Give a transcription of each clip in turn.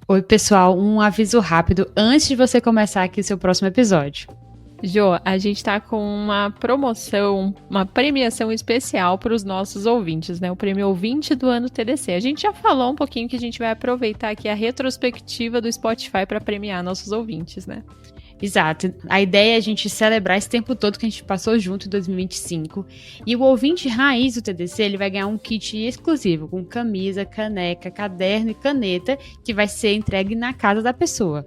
Oi, pessoal, um aviso rápido antes de você começar aqui o seu próximo episódio. Jô, a gente tá com uma promoção, uma premiação especial para os nossos ouvintes, né? O prêmio ouvinte do ano TDC. A gente já falou um pouquinho que a gente vai aproveitar aqui a retrospectiva do Spotify para premiar nossos ouvintes, né? Exato. A ideia é a gente celebrar esse tempo todo que a gente passou junto em 2025. E o ouvinte raiz do TDC, ele vai ganhar um kit exclusivo com camisa, caneca, caderno e caneta que vai ser entregue na casa da pessoa.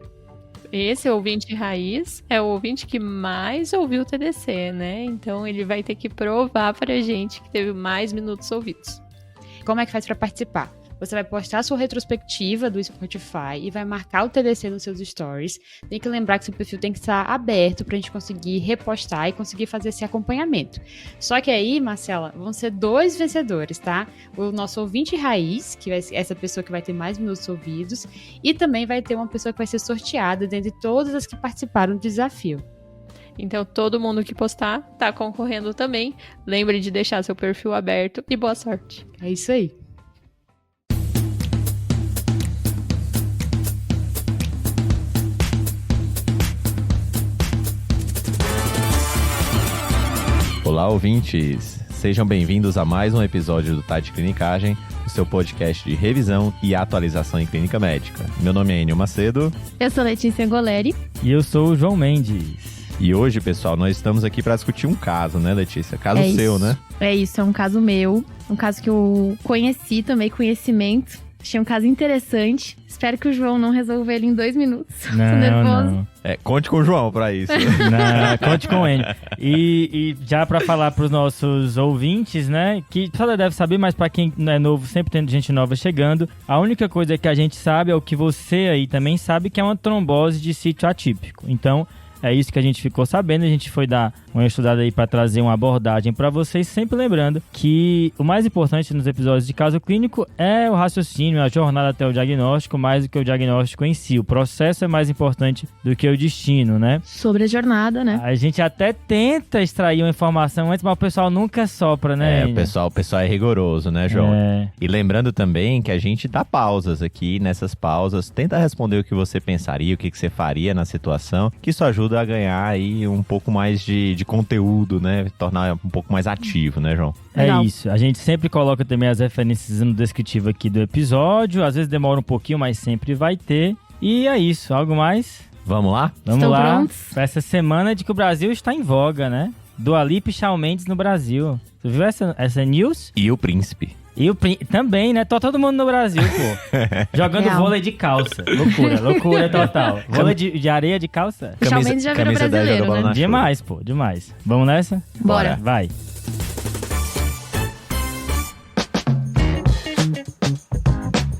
Esse ouvinte raiz é o ouvinte que mais ouviu o TDC, né? Então ele vai ter que provar pra gente que teve mais minutos ouvidos. Como é que faz para participar? Você vai postar a sua retrospectiva do Spotify e vai marcar o TDC nos seus stories. Tem que lembrar que seu perfil tem que estar aberto para a gente conseguir repostar e conseguir fazer esse acompanhamento. Só que aí, Marcela, vão ser 2 vencedores, tá? O nosso ouvinte raiz, que vai ser essa pessoa que vai ter mais minutos ouvidos, e também vai ter uma pessoa que vai ser sorteada dentre todas as que participaram do desafio. Então, todo mundo que postar tá concorrendo também. Lembre de deixar seu perfil aberto e boa sorte. É isso aí. Olá, ouvintes! Sejam bem-vindos a mais um episódio do Tá de Clinicagem, o seu podcast de revisão e atualização em clínica médica. Meu nome é Enio Macedo. Eu sou Letícia Goleri. E eu sou o João Mendes. E hoje, pessoal, nós estamos aqui para discutir um caso, né, Letícia? Caso seu, né? É isso, é um caso meu. Um caso que eu conheci, tomei conhecimento. Achei um caso interessante. Espero que o João não resolva ele em 2 minutos. Tô nervoso. Não. Conte com o João pra isso. Não, conte com ele. E já pra falar pros nossos ouvintes, né, que o pessoal deve saber, mas pra quem não é novo, sempre tem gente nova chegando, a única coisa que a gente sabe é o que você aí também sabe, que é uma trombose de sítio atípico. Então, é isso que a gente ficou sabendo, a gente foi dar uma estudada aí para trazer uma abordagem para vocês, sempre lembrando que o mais importante nos episódios de caso clínico é o raciocínio, a jornada até o diagnóstico, mais do que o diagnóstico em si. O processo é mais importante do que o destino, né? Sobre a jornada, né? A gente até tenta extrair uma informação antes, mas o pessoal nunca sopra, né? O pessoal é rigoroso, né, João? É. E lembrando também que a gente dá pausas aqui, nessas pausas, tenta responder o que você pensaria, o que você faria na situação, que isso ajuda a ganhar aí um pouco mais de conteúdo, né? Tornar um pouco mais ativo, né, João? É isso. A gente sempre coloca também as referências no descritivo aqui do episódio. Às vezes demora um pouquinho, mas sempre vai ter. E é isso. Algo mais? Vamos lá? Vamos Estão lá. prontos? Pra essa semana de que o Brasil está em voga, né? Dua Lipa e Shawn Mendes no Brasil. Você viu essa news? E o príncipe. E também, né? Todo mundo no Brasil, pô. Jogando vôlei de calça. Loucura total. Vôlei de areia de calça. O Shawn Mendes já virou brasileiro, né? Demais, pô, demais. Vamos nessa? Bora. Vai.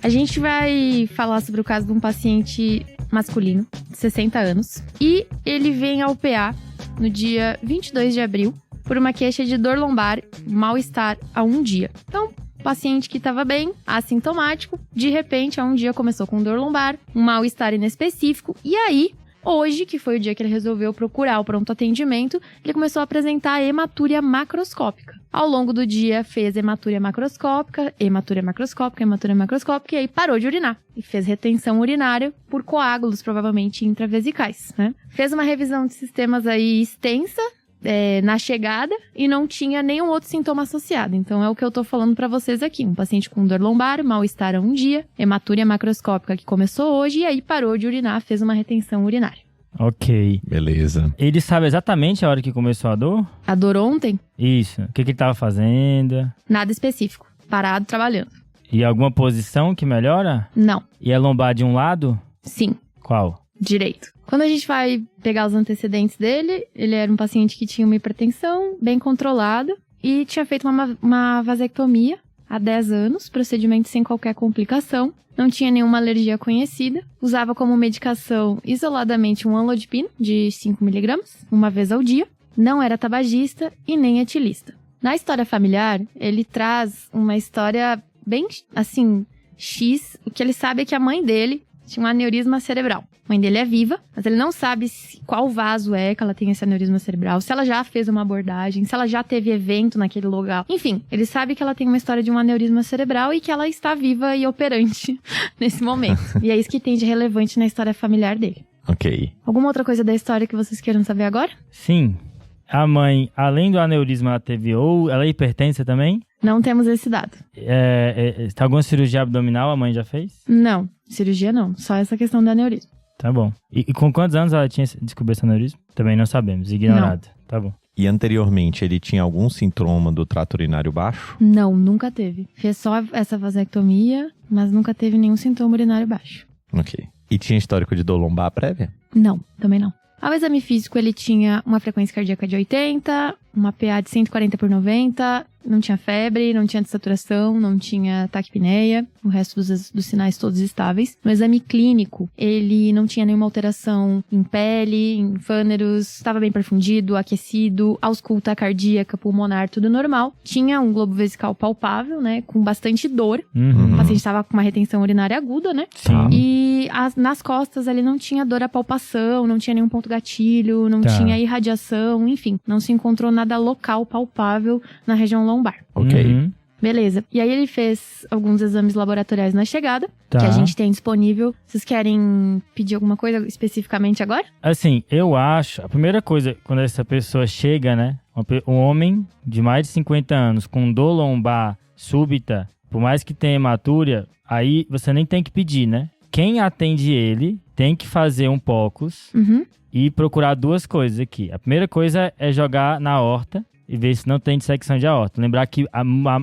A gente vai falar sobre o caso de um paciente masculino, de 60 anos. E ele vem ao PA no dia 22 de abril por uma queixa de dor lombar, mal-estar há um dia. Então, paciente que estava bem, assintomático, de repente, há um dia começou com dor lombar, um mal-estar inespecífico, e aí, hoje, que foi o dia que ele resolveu procurar o pronto atendimento, ele começou a apresentar hematúria macroscópica. Ao longo do dia, fez hematúria macroscópica, e aí parou de urinar. E fez retenção urinária por coágulos, provavelmente intravesicais, né? Fez uma revisão de sistemas aí extensa, na chegada, e não tinha nenhum outro sintoma associado. Então é o que eu tô falando pra vocês aqui. Um paciente com dor lombar, mal-estar há um dia, hematúria macroscópica que começou hoje e aí parou de urinar, fez uma retenção urinária. Ok. Beleza. Ele sabe exatamente a hora que começou a dor? A dor ontem? Isso. O que ele tava fazendo? Nada específico. Parado, trabalhando. E alguma posição que melhora? Não. E é lombar de um lado? Sim. Qual? Direito. Quando a gente vai pegar os antecedentes dele, ele era um paciente que tinha uma hipertensão bem controlada e tinha feito uma vasectomia há 10 anos, procedimento sem qualquer complicação, não tinha nenhuma alergia conhecida, usava como medicação isoladamente um amlodipino de 5mg, uma vez ao dia, não era tabagista e nem etilista. Na história familiar, ele traz uma história bem, assim, X. O que ele sabe é que a mãe dele tinha um aneurisma cerebral. A mãe dele é viva, mas ele não sabe qual vaso é que ela tem esse aneurisma cerebral, se ela já fez uma abordagem, se ela já teve evento naquele lugar. Enfim, ele sabe que ela tem uma história de um aneurisma cerebral e que ela está viva e operante nesse momento. E é isso que tem de relevante na história familiar dele. Ok. Alguma outra coisa da história que vocês queiram saber agora? Sim. A mãe, além do aneurisma, ela teve ou ela é hipertensa também? Não temos esse dado. Alguma cirurgia abdominal a mãe já fez? Não, cirurgia não, só essa questão do aneurisma. Tá bom. E com quantos anos ela tinha descoberto esse aneurisma? Também não sabemos, ignorado. Não. Tá bom. E anteriormente, ele tinha algum sintoma do trato urinário baixo? Não, nunca teve. Fez só essa vasectomia, mas nunca teve nenhum sintoma urinário baixo. Ok. E tinha histórico de dor lombar prévia? Não, também não. Ao exame físico, ele tinha uma frequência cardíaca de 80, uma PA de 140/90, não tinha febre, não tinha dessaturação, não tinha taquipneia, o resto dos sinais todos estáveis. No exame clínico, ele não tinha nenhuma alteração em pele, em fâneros, estava bem perfundido, aquecido, ausculta cardíaca, pulmonar, tudo normal. Tinha um globo vesical palpável, né, com bastante dor. O paciente estava com uma retenção urinária aguda, né? Sim. E nas costas, ele não tinha dor à palpação, não tinha nenhum ponto gatilho, não tinha irradiação, enfim, não se encontrou nada local palpável na região lombar. Ok. Beleza. E aí ele fez alguns exames laboratoriais na chegada, que a gente tem disponível. Vocês querem pedir alguma coisa especificamente agora? Assim, eu acho, a primeira coisa, quando essa pessoa chega, né, um homem de mais de 50 anos com dor lombar súbita, por mais que tenha hematúria, aí você nem tem que pedir, né? Quem atende ele tem que fazer um POCUS e procurar duas coisas aqui. A primeira coisa é jogar na aorta e ver se não tem dissecção de aorta. Lembrar que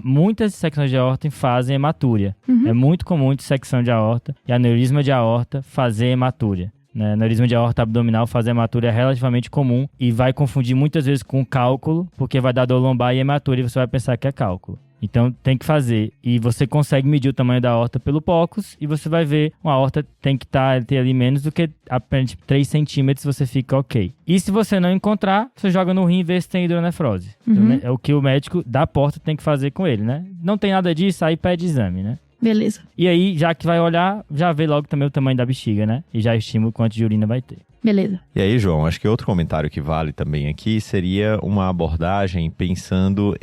muitas dissecções de aorta fazem hematúria. É muito comum dissecção de aorta e aneurisma de aorta fazer hematúria. Né? Aneurisma de aorta abdominal fazer hematúria é relativamente comum e vai confundir muitas vezes com cálculo, porque vai dar dor lombar e hematúria e você vai pensar que é cálculo. Então tem que fazer, e você consegue medir o tamanho da aorta pelo POCUS e você vai ver, uma aorta tem que ter ali menos do que apenas 3 centímetros, você fica ok. E se você não encontrar, você joga no rim e vê se tem hidronefrose. Então, é o que o médico da porta tem que fazer com ele, né? Não tem nada disso, aí pede exame, né? Beleza. E aí, já que vai olhar, já vê logo também o tamanho da bexiga, né? E já estima o quanto de urina vai ter. Beleza. E aí, João, acho que outro comentário que vale também aqui seria uma abordagem pensando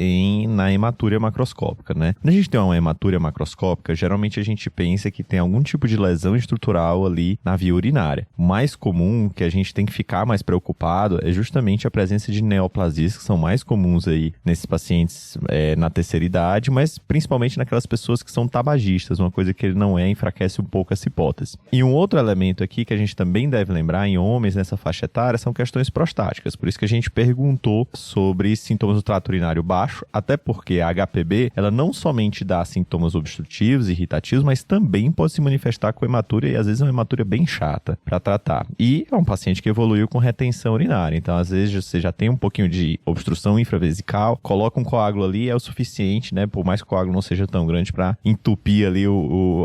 na hematúria macroscópica, né? Quando a gente tem uma hematúria macroscópica, geralmente a gente pensa que tem algum tipo de lesão estrutural ali na via urinária. O mais comum, que a gente tem que ficar mais preocupado, é justamente a presença de neoplasias, que são mais comuns aí nesses pacientes na terceira idade, mas principalmente naquelas pessoas que são tabagistas, uma coisa que ele não enfraquece um pouco essa hipótese. E um outro elemento aqui que a gente também deve lembrar em homens nessa faixa etária são questões prostáticas. Por isso que a gente perguntou sobre sintomas do trato urinário baixo, até porque a HPB, ela não somente dá sintomas obstrutivos e irritativos, mas também pode se manifestar com hematúria, e às vezes é uma hematúria bem chata para tratar. E é um paciente que evoluiu com retenção urinária, então às vezes você já tem um pouquinho de obstrução infravesical, coloca um coágulo ali, é o suficiente, né? Por mais que o coágulo não seja tão grande para entupir ali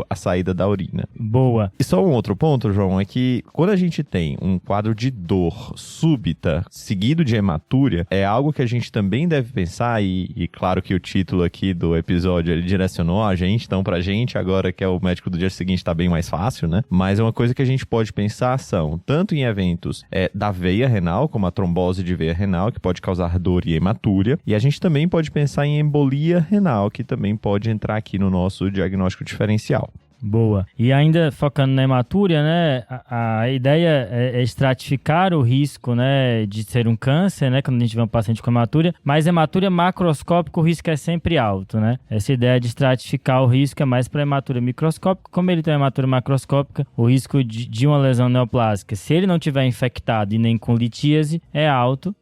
a saída da urina. Boa. E só um outro ponto, João, é que quando a gente tem um quadro de dor súbita seguido de hematúria, é algo que a gente também deve pensar, e claro que o título aqui do episódio ele direcionou a gente, então pra gente agora que é o médico do dia seguinte tá bem mais fácil, né? Mas é uma coisa que a gente pode pensar são tanto em eventos da veia renal, como a trombose de veia renal, que pode causar dor e hematúria, e a gente também pode pensar em embolia renal, que também pode entrar aqui no nosso diagnóstico diferencial. Boa. E ainda focando na hematúria, né, a ideia é estratificar o risco, né, de ser um câncer, né, quando a gente vê um paciente com hematúria, mas hematúria macroscópica o risco é sempre alto, né? Essa ideia de estratificar o risco é mais para hematúria microscópica. Como ele tem hematúria macroscópica, o risco de uma lesão neoplásica, se ele não tiver infectado e nem com litíase, é alto.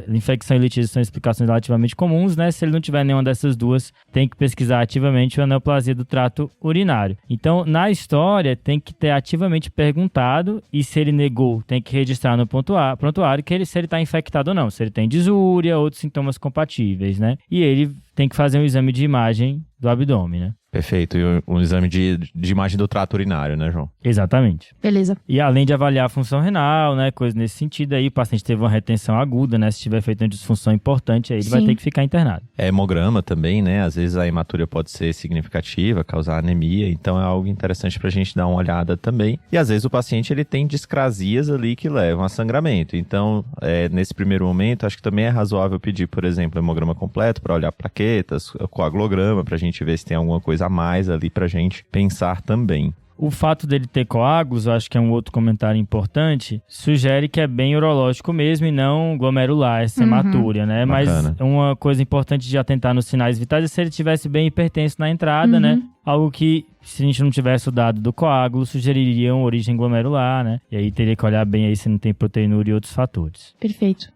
Infecção e litíase são explicações relativamente comuns, né? Se ele não tiver nenhuma dessas duas, tem que pesquisar ativamente a neoplasia do trato urinário. Então, na história, tem que ter ativamente perguntado, e se ele negou, tem que registrar no prontuário se ele está infectado ou não, se ele tem disúria, outros sintomas compatíveis, né? E ele tem que fazer um exame de imagem do abdômen, né? Perfeito. E um exame de imagem do trato urinário, né, João? Exatamente. Beleza. E além de avaliar a função renal, né, coisa nesse sentido aí, o paciente teve uma retenção aguda, né, se tiver feito uma disfunção importante, aí ele vai ter que ficar internado. Hemograma também, né, às vezes a hematúria pode ser significativa, causar anemia, então é algo interessante pra gente dar uma olhada também. E às vezes o paciente, ele tem discrasias ali que levam a sangramento, então nesse primeiro momento, acho que também é razoável pedir, por exemplo, hemograma completo para olhar plaquetas, coagulograma, pra gente ver se tem alguma coisa a mais ali pra gente pensar também. O fato dele ter coágulos, eu acho que é um outro comentário importante, sugere que é bem urológico mesmo e não glomerular, essa hematúria, né? Bacana. Mas uma coisa importante de atentar nos sinais vitais é se ele tivesse bem hipertenso na entrada, né? Algo que, se a gente não tivesse o dado do coágulo, sugeriria uma origem glomerular, né? E aí teria que olhar bem aí se não tem proteinúria e outros fatores. Perfeito.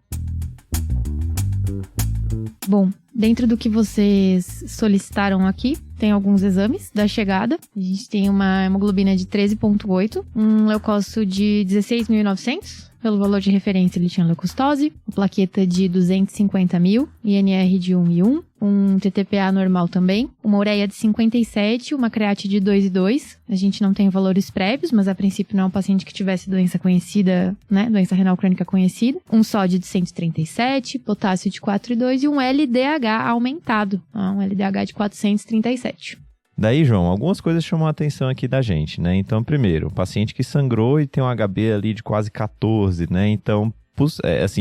Bom, dentro do que vocês solicitaram aqui, tem alguns exames da chegada. A gente tem uma hemoglobina de 13,8, um leucócito de 16.900. Pelo valor de referência, ele tinha leucocitose, uma plaqueta de 250 mil, INR de 1,1, um TTPA normal também, uma ureia de 57, uma create de 2,2. A gente não tem valores prévios, mas a princípio não é um paciente que tivesse doença conhecida, né? Doença renal crônica conhecida. Um sódio de 137, potássio de 4,2 e um LDH aumentado, um LDH de 437. Daí, João, algumas coisas chamam a atenção aqui da gente, né? Então, primeiro, um paciente que sangrou e tem um HB ali de quase 14, né? Então,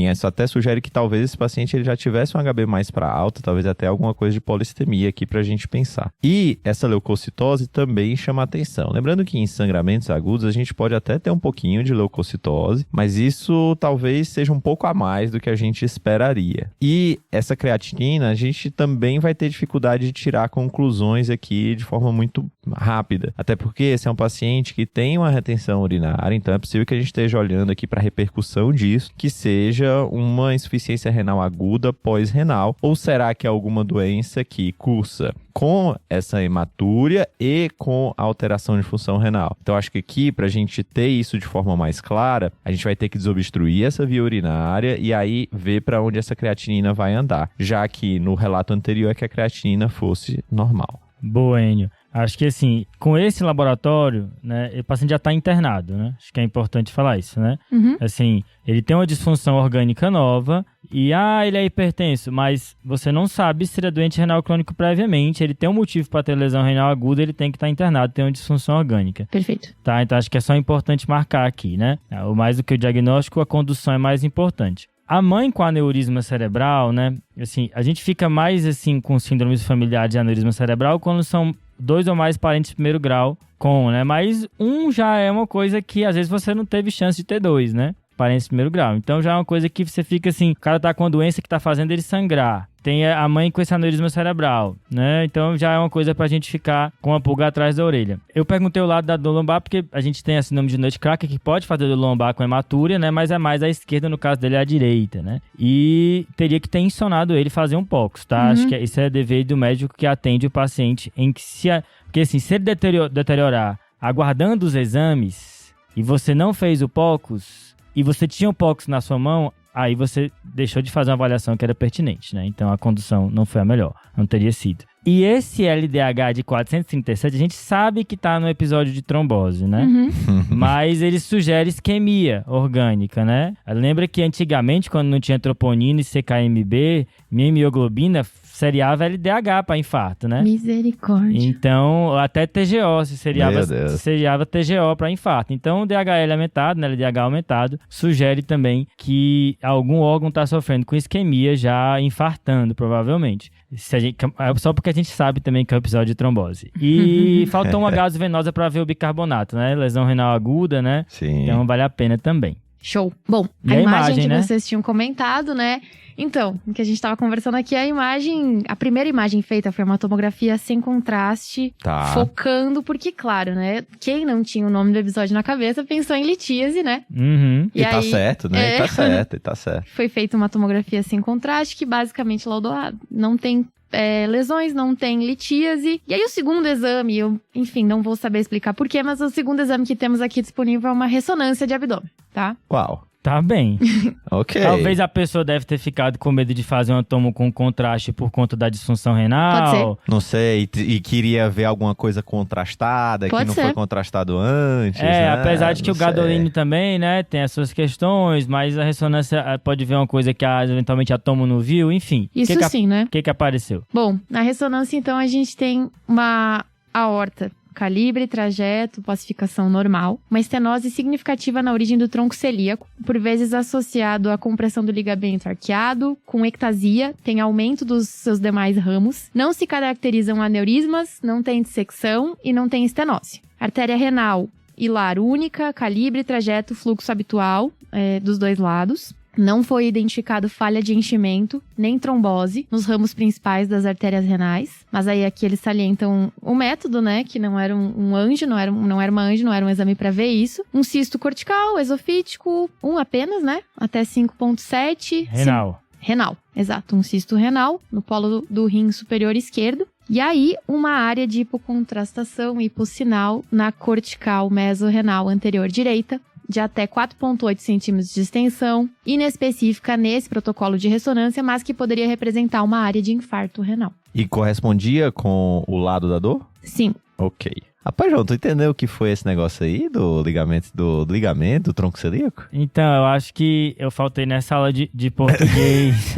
isso até sugere que talvez esse paciente ele já tivesse um HB mais para alta, talvez até alguma coisa de polistemia aqui pra gente pensar. E essa leucocitose também chama atenção. Lembrando que em sangramentos agudos a gente pode até ter um pouquinho de leucocitose, mas isso talvez seja um pouco a mais do que a gente esperaria. E essa creatinina, a gente também vai ter dificuldade de tirar conclusões aqui de forma muito rápida. Até porque esse é um paciente que tem uma retenção urinária, então é possível que a gente esteja olhando aqui para a repercussão disso, que seja uma insuficiência renal aguda pós-renal, ou será que é alguma doença que cursa com essa hematúria e com a alteração de função renal? Então, acho que aqui, para a gente ter isso de forma mais clara, a gente vai ter que desobstruir essa via urinária e aí ver para onde essa creatinina vai andar, já que no relato anterior é que a creatinina fosse normal. Boa, Enio. Acho que assim, com esse laboratório, né, o paciente já está internado, né? Acho que é importante falar isso, né? Assim, ele tem uma disfunção orgânica nova e, ele é hipertenso, mas você não sabe se ele é doente renal crônico previamente, ele tem um motivo para ter lesão renal aguda, ele tem que estar internado, tem uma disfunção orgânica. Perfeito. Tá, então acho que é só importante marcar aqui, né? O mais do que o diagnóstico, a condução é mais importante. A mãe com aneurisma cerebral, né? Assim, a gente fica mais assim com síndromes familiares de aneurisma cerebral quando são 2 ou mais parentes de primeiro grau com, né? Mas um já é uma coisa que às vezes você não teve chance de ter 2, né? Parentes de primeiro grau. Então já é uma coisa que você fica assim, o cara tá com uma doença que tá fazendo ele sangrar. Tem a mãe com esse aneurisma cerebral, né? Então já é uma coisa pra gente ficar com a pulga atrás da orelha. Eu perguntei o lado da dor lombar porque a gente tem a síndrome de Nutcracker que pode fazer dor lombar com hematúria, né? Mas é mais à esquerda, no caso dele é à direita, né? E teria que ter ensinado ele fazer um POX, tá? Acho que isso é dever do médico que atende o paciente em que porque assim, se ele deteriorar aguardando os exames e você não fez o POX e você tinha o POX na sua mão, aí você deixou de fazer uma avaliação que era pertinente, né? Então a condução não foi a melhor, não teria sido. E esse LDH de 437, a gente sabe que tá no episódio de trombose, né? Mas ele sugere isquemia orgânica, né? Lembra que antigamente, quando não tinha troponina e CKMB, minha hemoglobina seriava LDH para infarto, né? Misericórdia. Então, até TGO, se seriava TGO para infarto. Então, o DHL aumentado, né, LDH aumentado, sugere também que algum órgão está sofrendo com isquemia, já infartando, provavelmente. Só porque a gente sabe também que é o episódio de trombose. E faltou uma gaso venosa para ver o bicarbonato, né? Lesão renal aguda, né? Sim. Então, vale a pena também. Show. Bom, E a a imagem imagem, que né? vocês tinham comentado, né? Então, o que a gente estava conversando aqui, a primeira imagem feita foi uma tomografia sem contraste, focando, porque, claro, né? Quem não tinha o nome do episódio na cabeça pensou em litíase, né? E tá certo, né? E tá certo. Foi feita uma tomografia sem contraste, que basicamente laudou, não tem lesões, não tem litíase. E aí o segundo exame, eu, enfim, não vou saber explicar porquê, mas o segundo exame que temos aqui disponível é uma ressonância de abdômen, tá? Uau. tá bem. Ok. Talvez a pessoa deve ter ficado com medo de fazer uma tomo com contraste por conta da disfunção renal. Pode Não sei, e queria ver alguma coisa contrastada, Pode que não ser. foi contrastado antes, né? Apesar de que Não o gadolínio sei. também, né, tem as suas questões, mas a ressonância pode ver uma coisa que eventualmente a tomo não viu, enfim. Isso que sim, né? O que apareceu? Bom, na ressonância, então, a gente tem uma aorta, calibre, trajeto, pacificação normal, uma estenose significativa na origem do tronco celíaco, por vezes associado à compressão do ligamento arqueado, com ectasia, tem aumento dos seus demais ramos, não se caracterizam aneurismas, não tem dissecção e não tem estenose. Artéria renal, hilar única, calibre, trajeto, fluxo habitual dos dois lados. Não foi identificado falha de enchimento, nem trombose nos ramos principais das artérias renais. Mas aí aqui eles salientam o método, né? Que não era um anjo, não era uma anjo, não era um exame para ver isso. Um cisto cortical, esofítico, apenas, né? Até 5,7. Renal. Exato. Um cisto renal no polo do rim superior esquerdo. E aí, uma área de hipocontrastação hipossinal na cortical mesorrenal anterior direita, de até 4,8 centímetros de extensão, inespecífica nesse protocolo de ressonância, mas que poderia representar uma área de infarto renal. E correspondia com o lado da dor? Sim. Ok. Rapaz, João, tu entendeu o que foi esse negócio aí do ligamento do tronco celíaco? Então, eu acho que eu faltei nessa aula de português.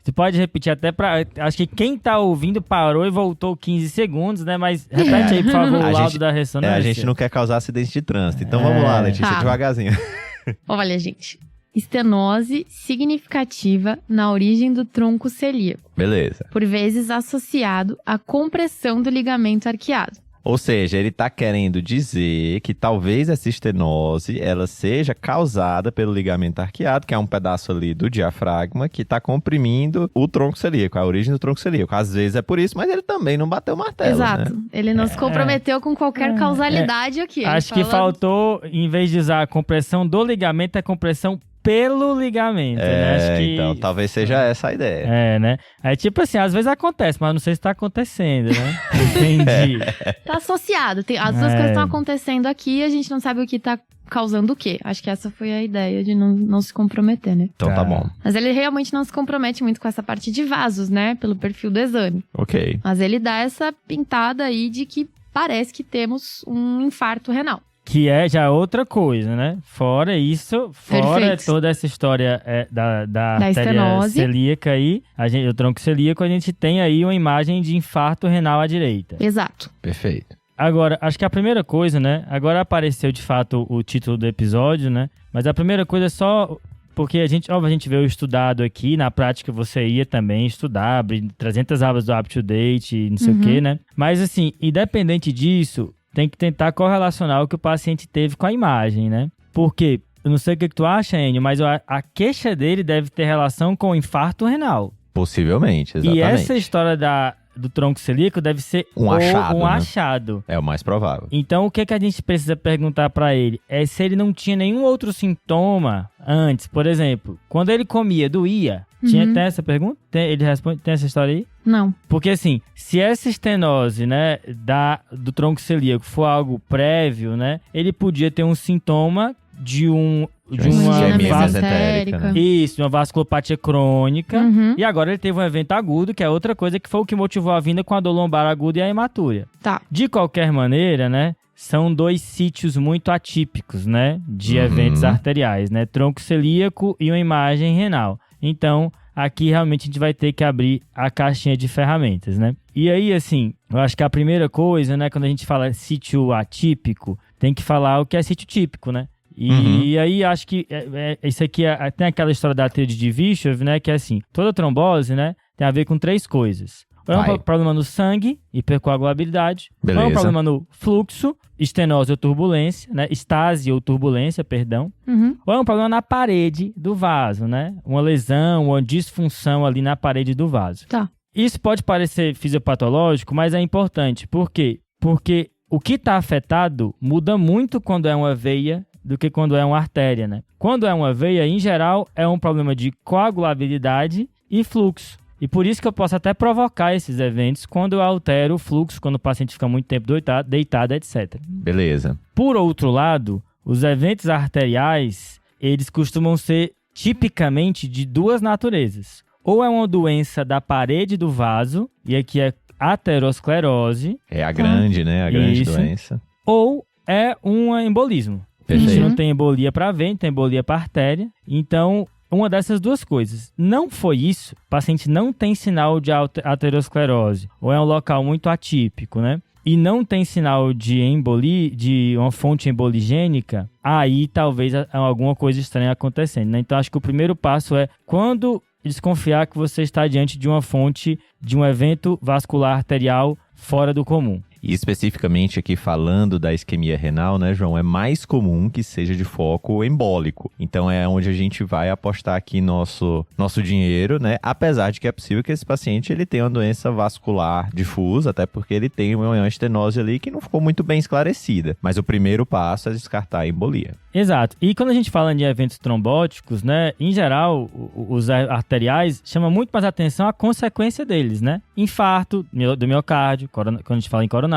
Você pode repetir até pra... Acho que quem tá ouvindo parou e voltou 15 segundos, né? Mas repete aí, por favor, o laudo da ressonância. A gente não quer causar acidente de trânsito. Então vamos lá, Letícia, Tá. devagarzinho. Olha, gente. Estenose significativa na origem do tronco celíaco, Beleza. por vezes associado à compressão do ligamento arqueado. Ou seja, ele tá querendo dizer que talvez essa estenose, ela seja causada pelo ligamento arqueado, que é um pedaço ali do diafragma, que tá comprimindo o tronco celíaco, a origem do tronco celíaco. Às vezes é por isso, mas ele também não bateu o martelo, Exato. né? Ele não se comprometeu com qualquer causalidade aqui. Ele Acho que fala- faltou, em vez de usar a compressão do ligamento, a compressão pelo ligamento, né? Acho que... Então, talvez seja essa a ideia. Né? Aí, tipo assim, às vezes acontece, mas não sei se tá acontecendo, né? Entendi. Tá associado. As duas coisas estão acontecendo aqui e a gente não sabe o que tá causando o quê. Acho que essa foi a ideia de não se comprometer, né? Então tá bom. Mas ele realmente não se compromete muito com essa parte de vasos, né? Pelo perfil do exame. Ok. Mas ele dá essa pintada aí de que parece que temos um infarto renal. Que é já outra coisa, né? Fora isso, fora Perfeito. toda essa história da artéria estenose. celíaca aí, o tronco celíaco, a gente tem aí uma imagem de infarto renal à direita. Exato. Perfeito. Agora, acho que a primeira coisa, né? Agora apareceu de fato o título do episódio, né? Mas a primeira coisa é só... Porque a gente veio estudado aqui, na prática você ia também estudar, abrir 300 abas do UpToDate e não sei o quê, né? Mas assim, independente disso, tem que tentar correlacionar o que o paciente teve com a imagem, né? Porque, eu não sei o que tu acha, Enio, mas a queixa dele deve ter relação com o infarto renal. Possivelmente, exatamente. E essa história do tronco celíaco deve ser Um achado, né? achado. É o mais provável. Então, o que a gente precisa perguntar pra ele é se ele não tinha nenhum outro sintoma antes. Por exemplo, quando ele comia, doía. Tem essa pergunta? Ele responde, tem essa história aí? Não. Porque assim, se essa estenose, né, do tronco celíaco for algo prévio, né, ele podia ter um sintoma de uma isquemia vasculopata. mesentérica, né? Isso, uma vasculopatia crônica. Uhum. E agora ele teve um evento agudo, que é outra coisa que foi o que motivou a vinda com a dor lombar aguda e a hematúria. Tá. De qualquer maneira, né, são dois sítios muito atípicos, né, de eventos arteriais, né, tronco celíaco e uma imagem renal. Então, aqui realmente a gente vai ter que abrir a caixinha de ferramentas, né? E aí, assim, eu acho que a primeira coisa, né, quando a gente fala sítio atípico, tem que falar o que é sítio típico, né? E aí, acho que isso aqui tem aquela história da tríade de Virchow, né, que é assim, toda trombose, né, tem a ver com três coisas. Ou é um problema no sangue, hipercoagulabilidade. Beleza. Ou é um problema no fluxo, estenose ou turbulência, né? Estase ou turbulência, perdão. Uhum. Ou é um problema na parede do vaso, né? Uma lesão, uma disfunção ali na parede do vaso. Tá. Isso pode parecer fisiopatológico, mas é importante. Por quê? Porque o que está afetado muda muito quando é uma veia do que quando é uma artéria, né? Quando é uma veia, em geral, é um problema de coagulabilidade e fluxo. E por isso que eu posso até provocar esses eventos quando eu altero o fluxo, quando o paciente fica muito tempo deitado, etc. Beleza. Por outro lado, os eventos arteriais eles costumam ser tipicamente de duas naturezas. Ou é uma doença da parede do vaso, e aqui é aterosclerose. É a grande, né? A grande Isso. doença. Ou é um embolismo. A Perfeito. gente não tem embolia para veia, tem embolia para artéria. Então, uma dessas duas coisas. Não foi isso, o paciente não tem sinal de aterosclerose, ou é um local muito atípico, né? E não tem sinal de embolia, de uma fonte emboligênica, aí talvez alguma coisa estranha acontecendo, né? Então, acho que o primeiro passo é quando desconfiar que você está diante de uma fonte de um evento vascular arterial fora do comum. E especificamente aqui falando da isquemia renal, né, João, é mais comum que seja de foco embólico. Então é onde a gente vai apostar aqui nosso dinheiro, né? Apesar de que é possível que esse paciente ele tenha uma doença vascular difusa, até porque ele tem uma estenose ali que não ficou muito bem esclarecida. Mas o primeiro passo é descartar a embolia. Exato. E quando a gente fala de eventos trombóticos, né, em geral, os arteriais chamam muito mais atenção a consequência deles, né? Infarto do miocárdio, quando a gente fala em coronária,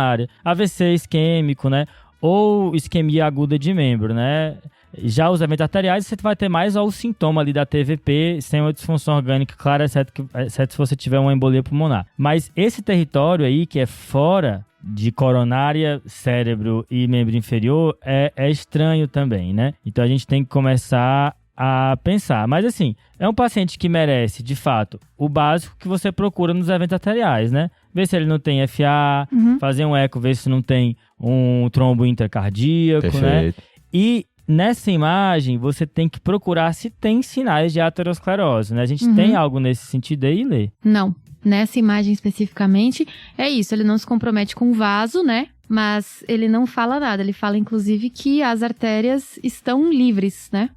AVC isquêmico, né? Ou isquemia aguda de membro, né? Já os eventos arteriais, você vai ter mais o sintoma ali da TVP sem uma disfunção orgânica clara, exceto se você tiver uma embolia pulmonar. Mas esse território aí, que é fora de coronária, cérebro e membro inferior, é estranho também, né? Então a gente tem que começar a pensar. Mas assim, é um paciente que merece, de fato, o básico que você procura nos eventos arteriais, né? Ver se ele não tem FA, fazer um eco, ver se não tem um trombo intracardíaco, Perfeito. né? E nessa imagem, você tem que procurar se tem sinais de aterosclerose, né? A gente tem algo nesse sentido aí, Lê? Não. Nessa imagem especificamente, é isso. Ele não se compromete com o vaso, né? Mas ele não fala nada. Ele fala, inclusive, que as artérias estão livres, né?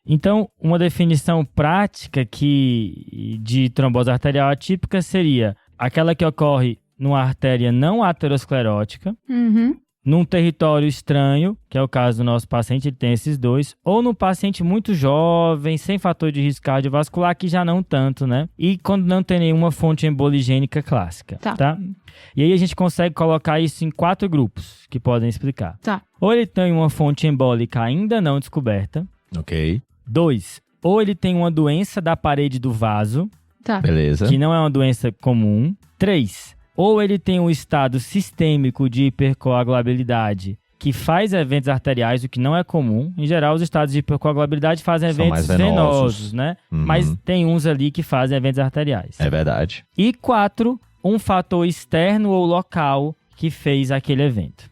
Então, uma definição prática de trombose arterial atípica seria aquela que ocorre numa artéria não aterosclerótica, num território estranho, que é o caso do nosso paciente, ele tem esses dois, ou num paciente muito jovem, sem fator de risco cardiovascular, que já não tanto, né? E quando não tem nenhuma fonte emboligênica clássica, tá? E aí a gente consegue colocar isso em 4 grupos que podem explicar. Tá. Ou ele tem uma fonte embólica ainda não descoberta. Ok. 2. Ou ele tem uma doença da parede do vaso, Tá. Beleza. que não é uma doença comum. 3. Ou ele tem um estado sistêmico de hipercoagulabilidade que faz eventos arteriais, o que não é comum. Em geral, os estados de hipercoagulabilidade fazem São eventos mais venosos, né? Mas tem uns ali que fazem eventos arteriais. É verdade. E 4, um fator externo ou local que fez aquele evento.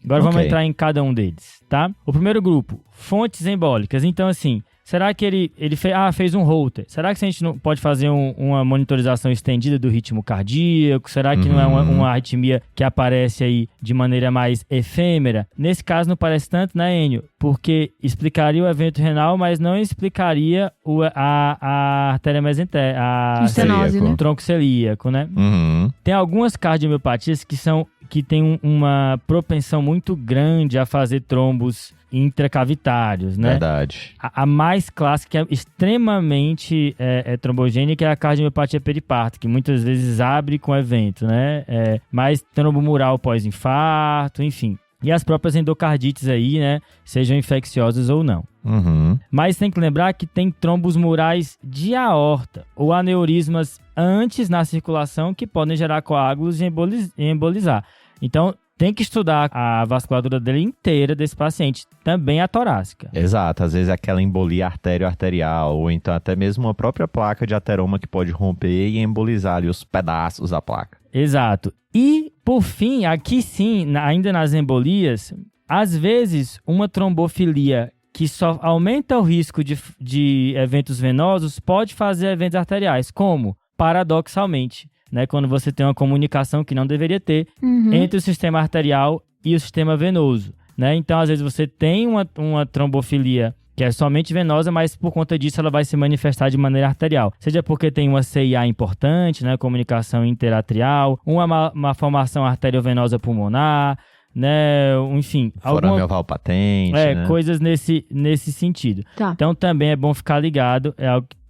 Agora vamos entrar em cada um deles, tá? O primeiro grupo, fontes embólicas. Então, assim, será que ele fez um Holter? Será que a gente não pode fazer uma monitorização estendida do ritmo cardíaco? Será que não é uma arritmia que aparece aí de maneira mais efêmera? Nesse caso não parece tanto, né, Enio? Porque explicaria o evento renal, mas não explicaria a artéria mesentéria, a estenose, né? o tronco celíaco, né? Tem algumas cardiomiopatias que tem uma propensão muito grande a fazer trombos intracavitários, né? Verdade. A mais clássica, que é extremamente trombogênica, é a cardiomiopatia periparto, que muitas vezes abre com evento, né? Mais trombo mural pós-infarto, enfim. E as próprias endocardites aí, né? Sejam infecciosas ou não. Mas tem que lembrar que tem trombos murais de aorta ou aneurismas antes na circulação que podem gerar coágulos e embolizar. Então, tem que estudar a vasculatura dele inteira desse paciente, também a torácica. Exato, às vezes é aquela embolia arterial, ou então até mesmo uma própria placa de ateroma que pode romper e embolizar ali os pedaços da placa. Exato. E, por fim, aqui sim, ainda nas embolias, às vezes uma trombofilia que só aumenta o risco de eventos venosos pode fazer eventos arteriais, como, paradoxalmente, né, quando você tem uma comunicação que não deveria ter entre o sistema arterial e o sistema venoso, né? Então, às vezes, você tem uma trombofilia que é somente venosa, mas por conta disso ela vai se manifestar de maneira arterial. Seja porque tem uma CIA importante, né, comunicação interatrial, uma malformação arteriovenosa pulmonar, né, enfim. Forame oval patente, né? Coisas nesse sentido. Tá. Então, também é bom ficar ligado,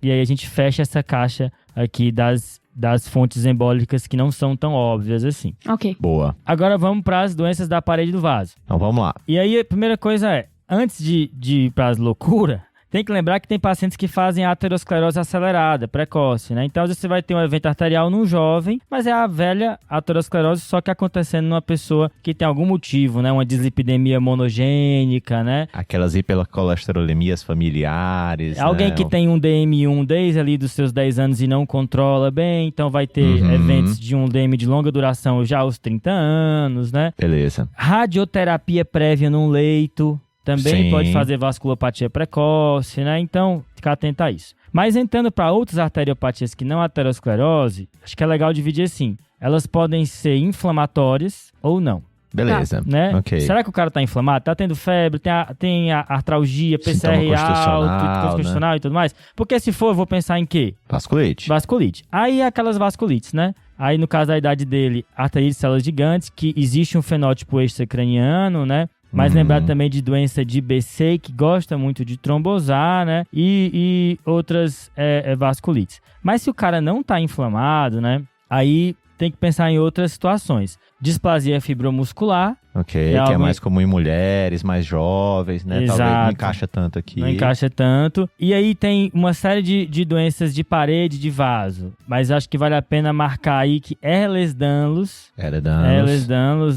e aí a gente fecha essa caixa aqui das fontes embólicas que não são tão óbvias assim. Ok. Boa. Agora vamos para as doenças da parede do vaso. Então vamos lá. E aí a primeira coisa é, antes de ir para as loucuras, tem que lembrar que tem pacientes que fazem aterosclerose acelerada, precoce, né? Então, às vezes você vai ter um evento arterial num jovem, mas é a velha aterosclerose, só que acontecendo numa pessoa que tem algum motivo, né? Uma dislipidemia monogênica, né? Aquelas hipercolesterolemias familiares. Alguém né? que tem um DM1 desde ali dos seus 10 anos e não controla bem, então vai ter eventos de um DM de longa duração já aos 30 anos, né? Beleza. Radioterapia prévia num leito. Também Sim. pode fazer vasculopatia precoce, né? Então, ficar atento a isso. Mas entrando para outras arteriopatias que não aterosclerose, acho que é legal dividir assim. Elas podem ser inflamatórias ou não. Beleza. Né? Ok. Será que o cara tá inflamado? Tá tendo febre, tem a artralgia, Sintoma PCR constitucional, alto, constitucional e tudo mais? Porque se for, eu vou pensar em quê? Vasculite. Vasculite. Aí aquelas vasculites, né? Aí no caso da idade dele, arterite de células gigantes, que existe um fenótipo extracraniano, né? Mas lembrar também de doença de BC, que gosta muito de trombosar, né? E outras vasculites. Mas se o cara não tá inflamado, né? Aí tem que pensar em outras situações. Displasia fibromuscular. Ok, que é mais comum em mulheres, mais jovens, né? Exato. Talvez não encaixa tanto aqui. Não encaixa tanto. E aí tem uma série de doenças de parede, de vaso. Mas acho que vale a pena marcar aí que Ehlers-Danlos,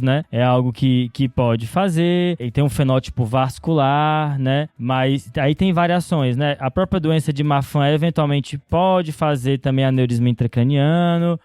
né? É algo que pode fazer. E tem um fenótipo vascular, né? Mas aí tem variações, né? A própria doença de Marfan eventualmente pode fazer também aneurisma intracraniano.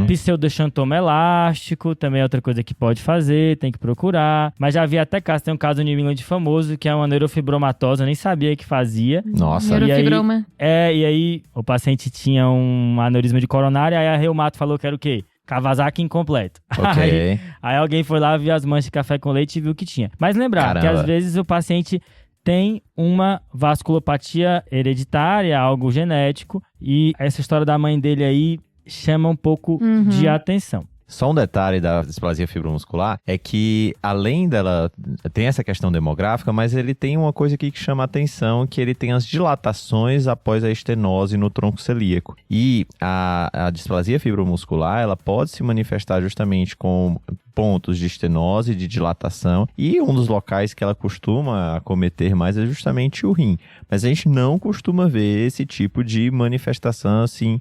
Pseudoxantoma elástico também é outra coisa que pode fazer, tem que procurar. Mas já vi até caso, tem um caso no New England famoso, que é uma neurofibromatose, eu nem sabia que fazia. Nossa. Neurofibroma. E aí o paciente tinha um aneurisma de coronária, aí a reumato falou que era o quê? Kawasaki incompleto. Ok. Aí alguém foi lá, viu as manchas de café com leite e viu que tinha. Mas lembrar que às vezes o paciente tem uma vasculopatia hereditária, algo genético, e essa história da mãe dele aí chama um pouco de atenção. Só um detalhe da displasia fibromuscular é que, além dela, tem essa questão demográfica, mas ele tem uma coisa aqui que chama a atenção, que ele tem as dilatações após a estenose no tronco celíaco. E a displasia fibromuscular, ela pode se manifestar justamente com pontos de estenose, de dilatação, e um dos locais que ela costuma acometer mais é justamente o rim. Mas a gente não costuma ver esse tipo de manifestação assim,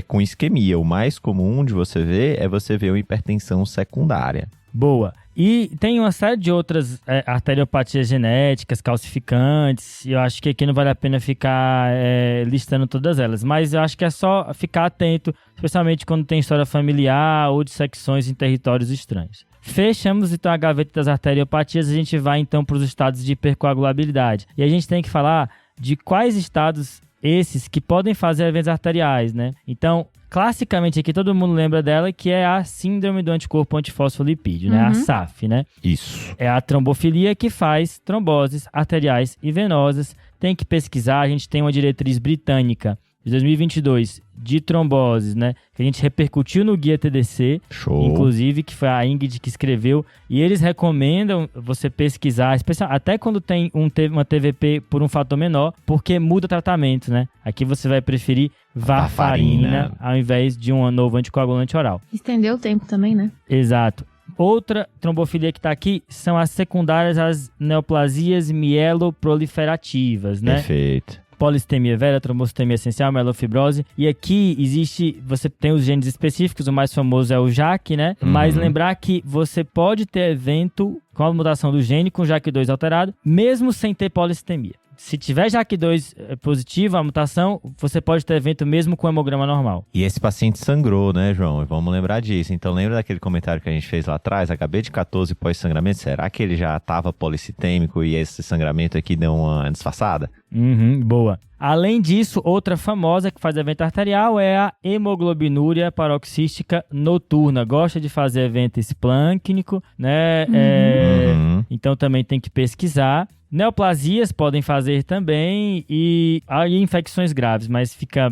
com isquemia. O mais comum de você ver é você ver uma hipertensão secundária. Boa. E tem uma série de outras arteriopatias genéticas, calcificantes, e eu acho que aqui não vale a pena ficar listando todas elas, mas eu acho que é só ficar atento, especialmente quando tem história familiar ou dissecções em territórios estranhos. Fechamos então a gaveta das arteriopatias, a gente vai então para os estados de hipercoagulabilidade. E a gente tem que falar de quais estados esses que podem fazer eventos arteriais, né? Então, classicamente aqui todo mundo lembra dela, que é a síndrome do anticorpo antifosfolipídio, né? A SAF, né? Isso. É a trombofilia que faz tromboses arteriais e venosas. Tem que pesquisar, a gente tem uma diretriz britânica de 2022 de tromboses, né? Que a gente repercutiu no guia TDC. Show. Inclusive, que foi a Ingrid que escreveu. E eles recomendam você pesquisar, até quando tem uma TVP por um fator menor, porque muda o tratamento, né? Aqui você vai preferir varfarina ao invés de um novo anticoagulante oral. Estendeu o tempo também, né? Exato. Outra trombofilia que está aqui são as secundárias às neoplasias mieloproliferativas, né? Perfeito. Polistemia vera, trombocitemia essencial, mielofibrose. E aqui você tem os genes específicos, o mais famoso é o JAK, né? Mas lembrar que você pode ter evento com a mutação do gene com JAK2 alterado, mesmo sem ter polistemia. Se tiver JAK2 positivo, a mutação, você pode ter evento mesmo com hemograma normal. E esse paciente sangrou, né, João? Vamos lembrar disso. Então, lembra daquele comentário que a gente fez lá atrás? HB de 14 pós-sangramento, será que ele já estava policitêmico e esse sangramento aqui deu uma disfarçada? Boa. Além disso, outra famosa que faz evento arterial é a hemoglobinúria paroxística noturna. Gosta de fazer evento esplâncnico, né? Então também tem que pesquisar. Neoplasias podem fazer também e aí infecções graves, mas fica...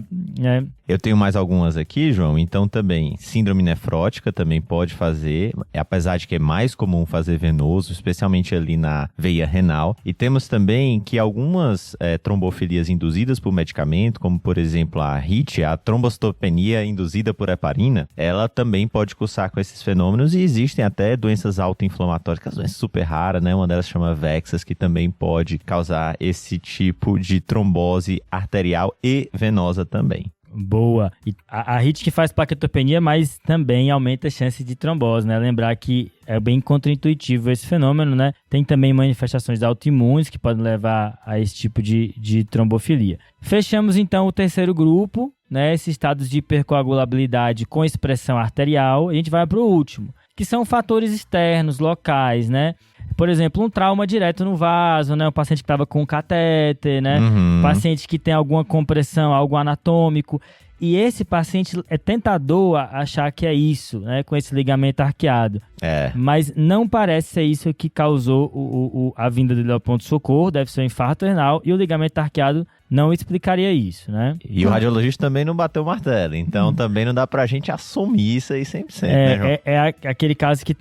Eu tenho mais algumas aqui, João. Então também, síndrome nefrótica também pode fazer, apesar de que é mais comum fazer venoso, especialmente ali na veia renal. E temos também que algumas trombofilias induzidas por medicamento, como por exemplo a HIT, a trombocitopenia induzida por heparina, ela também pode cursar com esses fenômenos e existem até doenças autoinflamatórias, doenças super raras, né? Uma delas chama VEXAS, que também também pode causar esse tipo de trombose arterial e venosa também. Boa. E a HIT que faz plaquetopenia, mas também aumenta a chance de trombose, né? Lembrar que é bem contraintuitivo esse fenômeno, né? Tem também manifestações autoimunes que podem levar a esse tipo de trombofilia. Fechamos então o terceiro grupo, né? Esses estados de hipercoagulabilidade com expressão arterial. A gente vai para o último, que são fatores externos, locais, né? Por exemplo, um trauma direto no vaso, né? Um paciente que estava com catéter, né? Uhum. Paciente que tem alguma compressão, algo anatômico. E esse paciente é tentador achar que é isso, né? Com esse ligamento arqueado. Mas não parece ser isso que causou a vinda dele ao pronto-socorro. Deve ser um infarto renal. E o ligamento arqueado não explicaria isso, né? E o radiologista também não bateu o martelo. Então também não dá pra gente assumir isso aí 100%, né, João? É aquele caso que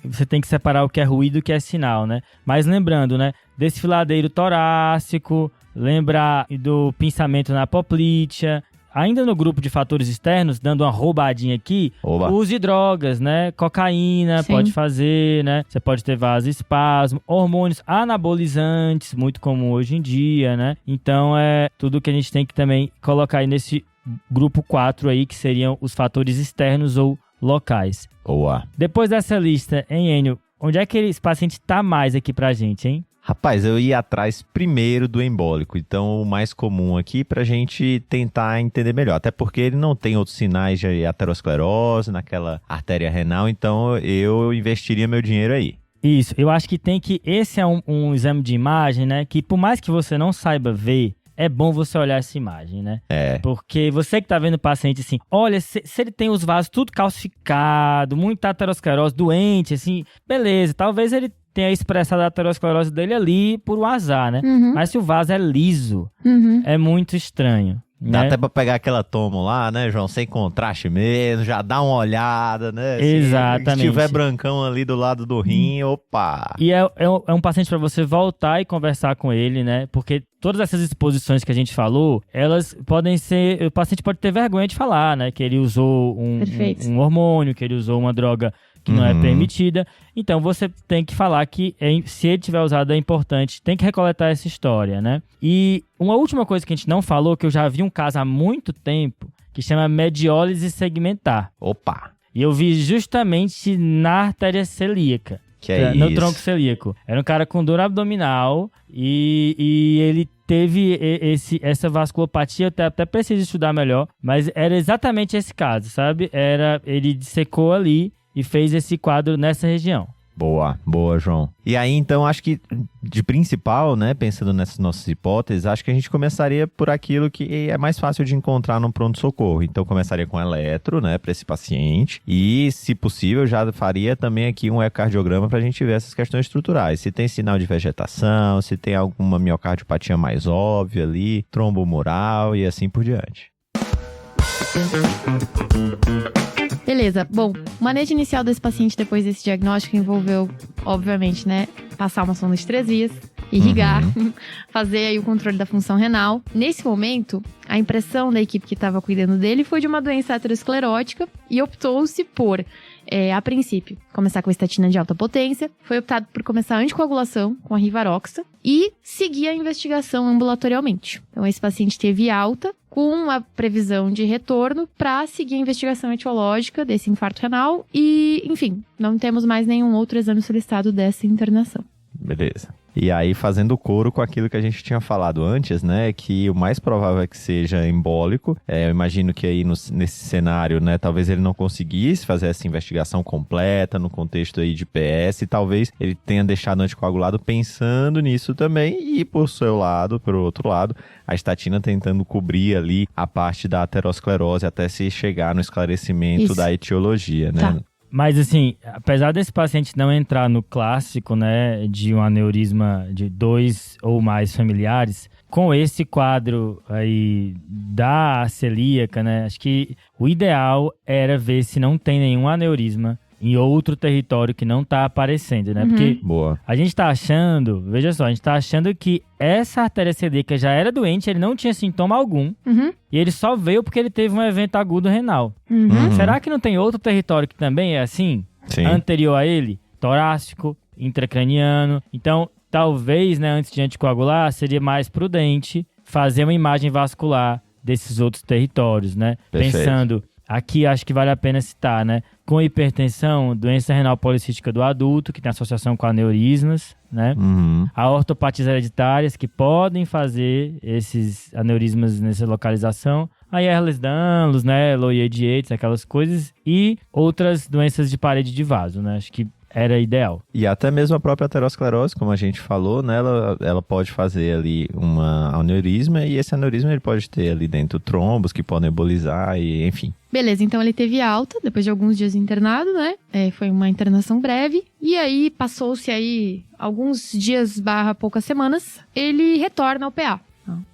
você tem que separar o que é ruído e o que é sinal, né? Mas lembrando, né? Desfiladeiro torácico, lembrar do pinçamento na poplítea. Ainda no grupo de fatores externos, dando uma roubadinha aqui, use drogas, né? Cocaína pode fazer, né? Você pode ter vasoespasmo, hormônios anabolizantes, muito comum hoje em dia, né? Então, é tudo que a gente tem que também colocar aí nesse grupo 4 aí, que seriam os fatores externos ou locais. Boa. Depois dessa lista, hein, Enio? Onde é que esse paciente tá mais aqui pra gente, hein? Rapaz, eu ia atrás primeiro do embólico, então o mais comum aqui pra gente tentar entender melhor, até porque ele não tem outros sinais de aterosclerose naquela artéria renal, então eu investiria meu dinheiro aí. Isso, eu acho que esse é um exame de imagem, né, que por mais que você não saiba ver, é bom você olhar essa imagem, né? Porque você que tá vendo o paciente assim, olha, se ele tem os vasos tudo calcificado, muita aterosclerose, doente, assim, beleza, talvez ele tenha expressado a aterosclerose dele ali por um azar, né? Mas se o vaso é liso, é muito estranho. Dá né? até pra pegar aquela tomo lá, né, João? Sem contraste mesmo, já dá uma olhada, né? Exatamente. Se tiver brancão ali do lado do rim, opa! E é um paciente para você voltar e conversar com ele, né? Porque todas essas exposições que a gente falou, elas podem ser... O paciente pode ter vergonha de falar, né? Que ele usou um hormônio, que ele usou uma droga que não é permitida. Então, você tem que falar que se ele tiver usado é importante, tem que recoletar essa história, né? E uma última coisa que a gente não falou, que eu já vi um caso há muito tempo, que chama mediólise segmentar. Opa! E eu vi justamente na artéria celíaca. No tronco celíaco. Era um cara com dor abdominal e ele teve essa vasculopatia, eu até preciso estudar melhor, mas era exatamente esse caso, sabe? Ele dissecou ali e fez esse quadro nessa região. Boa, João. E aí, então, acho que de principal, né, pensando nessas nossas hipóteses, acho que a gente começaria por aquilo que é mais fácil de encontrar no pronto-socorro. Então, começaria com eletro, né, para esse paciente. E, se possível, já faria também aqui um ecocardiograma para a gente ver essas questões estruturais. Se tem sinal de vegetação, se tem alguma miocardiopatia mais óbvia ali, trombomural e assim por diante. Beleza. Bom, o manejo inicial desse paciente depois desse diagnóstico envolveu, obviamente, né, passar uma sonda de 3 vias, irrigar, fazer aí o controle da função renal. Nesse momento, a impressão da equipe que estava cuidando dele foi de uma doença aterosclerótica e optou-se por, a princípio, começar com estatina de alta potência. Foi optado por começar a anticoagulação com a Rivaroxta e seguir a investigação ambulatorialmente. Então, esse paciente teve alta com a previsão de retorno para seguir a investigação etiológica desse infarto renal e, enfim, não temos mais nenhum outro exame solicitado dessa internação. Beleza. E aí, fazendo coro com aquilo que a gente tinha falado antes, né, que o mais provável é que seja embólico. Eu imagino que aí nesse cenário, né, talvez ele não conseguisse fazer essa investigação completa no contexto aí de PS, e talvez ele tenha deixado anticoagulado pensando nisso também, e por outro lado, a estatina tentando cobrir ali a parte da aterosclerose até se chegar no esclarecimento da etiologia, né? Tá. Mas, assim, apesar desse paciente não entrar no clássico, né, de um aneurisma de 2 ou mais familiares, com esse quadro aí da celíaca, né, acho que o ideal era ver se não tem nenhum aneurisma em outro território que não tá aparecendo, né? Porque a gente tá achando, veja só, a gente tá achando que essa artéria celíaca já era doente, ele não tinha sintoma algum, e ele só veio porque ele teve um evento agudo renal. Será que não tem outro território que também é assim? Sim. Anterior a ele? Torácico, intracraniano. Então, talvez, né, antes de anticoagular, seria mais prudente fazer uma imagem vascular desses outros territórios, né? Perfeito. Pensando, aqui acho que vale a pena citar, né? Com hipertensão, doença renal policística do adulto, que tem associação com aneurismas, né? Uhum. A ortopatias hereditárias, que podem fazer esses aneurismas nessa localização. A Ehlers-Danlos, né? Loeys-Dietz, aquelas coisas. E outras doenças de parede de vaso, né? Acho que era ideal. E até mesmo a própria aterosclerose, como a gente falou, né, ela pode fazer ali uma aneurisma, e esse aneurisma ele pode ter ali dentro trombos que podem embolizar, e enfim. Beleza, então ele teve alta depois de alguns dias internado, né? Foi uma internação breve. E aí, passou-se aí alguns dias / poucas semanas, ele retorna ao PA.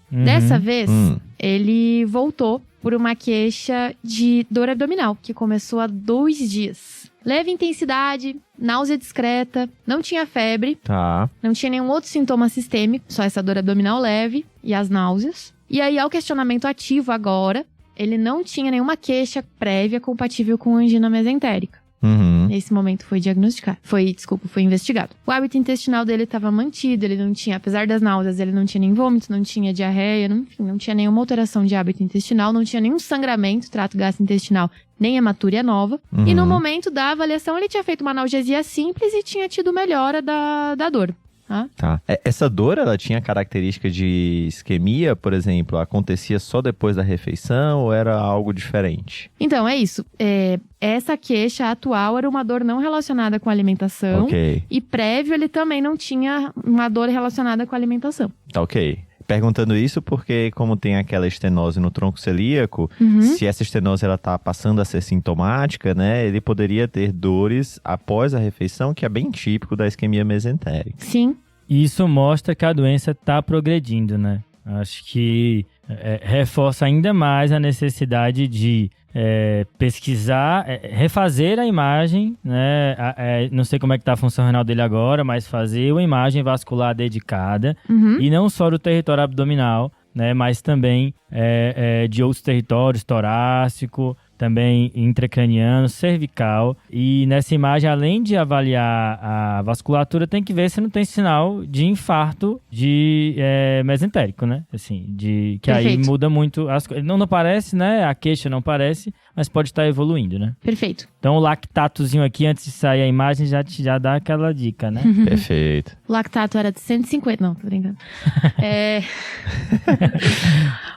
Dessa vez, ele voltou por uma queixa de dor abdominal, que começou há 2 dias. Leve intensidade, náusea discreta, não tinha febre, Tá. não tinha nenhum outro sintoma sistêmico, só essa dor abdominal leve e as náuseas. E aí, ao questionamento ativo agora, ele não tinha nenhuma queixa prévia compatível com angina mesentérica. Uhum. Nesse momento foi investigado. O hábito intestinal dele estava mantido, ele não tinha, apesar das náuseas, ele não tinha nem vômito, não tinha diarreia, não tinha nenhuma alteração de hábito intestinal, não tinha nenhum sangramento, trato gastrointestinal, nem hematúria nova. Uhum. E no momento da avaliação, ele tinha feito uma analgesia simples e tinha tido melhora da dor. Tá. Essa dor, ela tinha característica de isquemia, por exemplo? Acontecia só depois da refeição ou era algo diferente? Então, é isso. Essa queixa atual era uma dor não relacionada com alimentação. Ok. E prévio, ele também não tinha uma dor relacionada com alimentação. Tá, ok. Perguntando isso porque, como tem aquela estenose no tronco celíaco, se essa estenose ela tá passando a ser sintomática, né, ele poderia ter dores após a refeição, que é bem típico da isquemia mesentérica. Sim. Isso mostra que a doença está progredindo, né? Acho que reforça ainda mais a necessidade de pesquisar, refazer a imagem, né? Não sei como é que está a função renal dele agora, mas fazer uma imagem vascular dedicada, e não só do território abdominal, né? Mas também de outros territórios, torácico, também intracraniano, cervical. E nessa imagem, além de avaliar a vasculatura, tem que ver se não tem sinal de infarto de mesentérico, né? Assim, que Perfeito. aí muda muito. Não parece, né? A queixa não parece, mas pode estar evoluindo, né? Perfeito. Então o lactatozinho aqui, antes de sair a imagem, já dá aquela dica, né? Perfeito. O lactato era de 150. Não, tô brincando.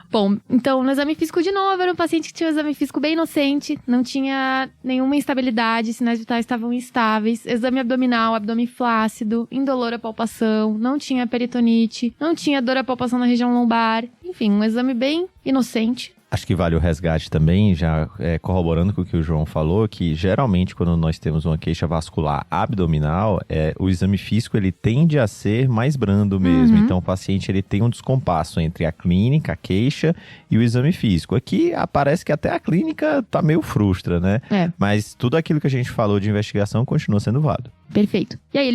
Bom, então no exame físico de novo, era um paciente que tinha um exame físico bem inocente, não tinha nenhuma instabilidade, sinais vitais estavam instáveis, exame abdominal, abdômen flácido, indolor à palpação, não tinha peritonite, não tinha dor à palpação na região lombar, enfim, um exame bem inocente. Acho que vale o resgate também, já corroborando com o que o João falou, que geralmente quando nós temos uma queixa vascular abdominal, o exame físico ele tende a ser mais brando mesmo. Então o paciente ele tem um descompasso entre a clínica, a queixa e o exame físico. Aqui parece que até a clínica tá meio frustra, né? Mas tudo aquilo que a gente falou de investigação continua sendo válido. Perfeito. E aí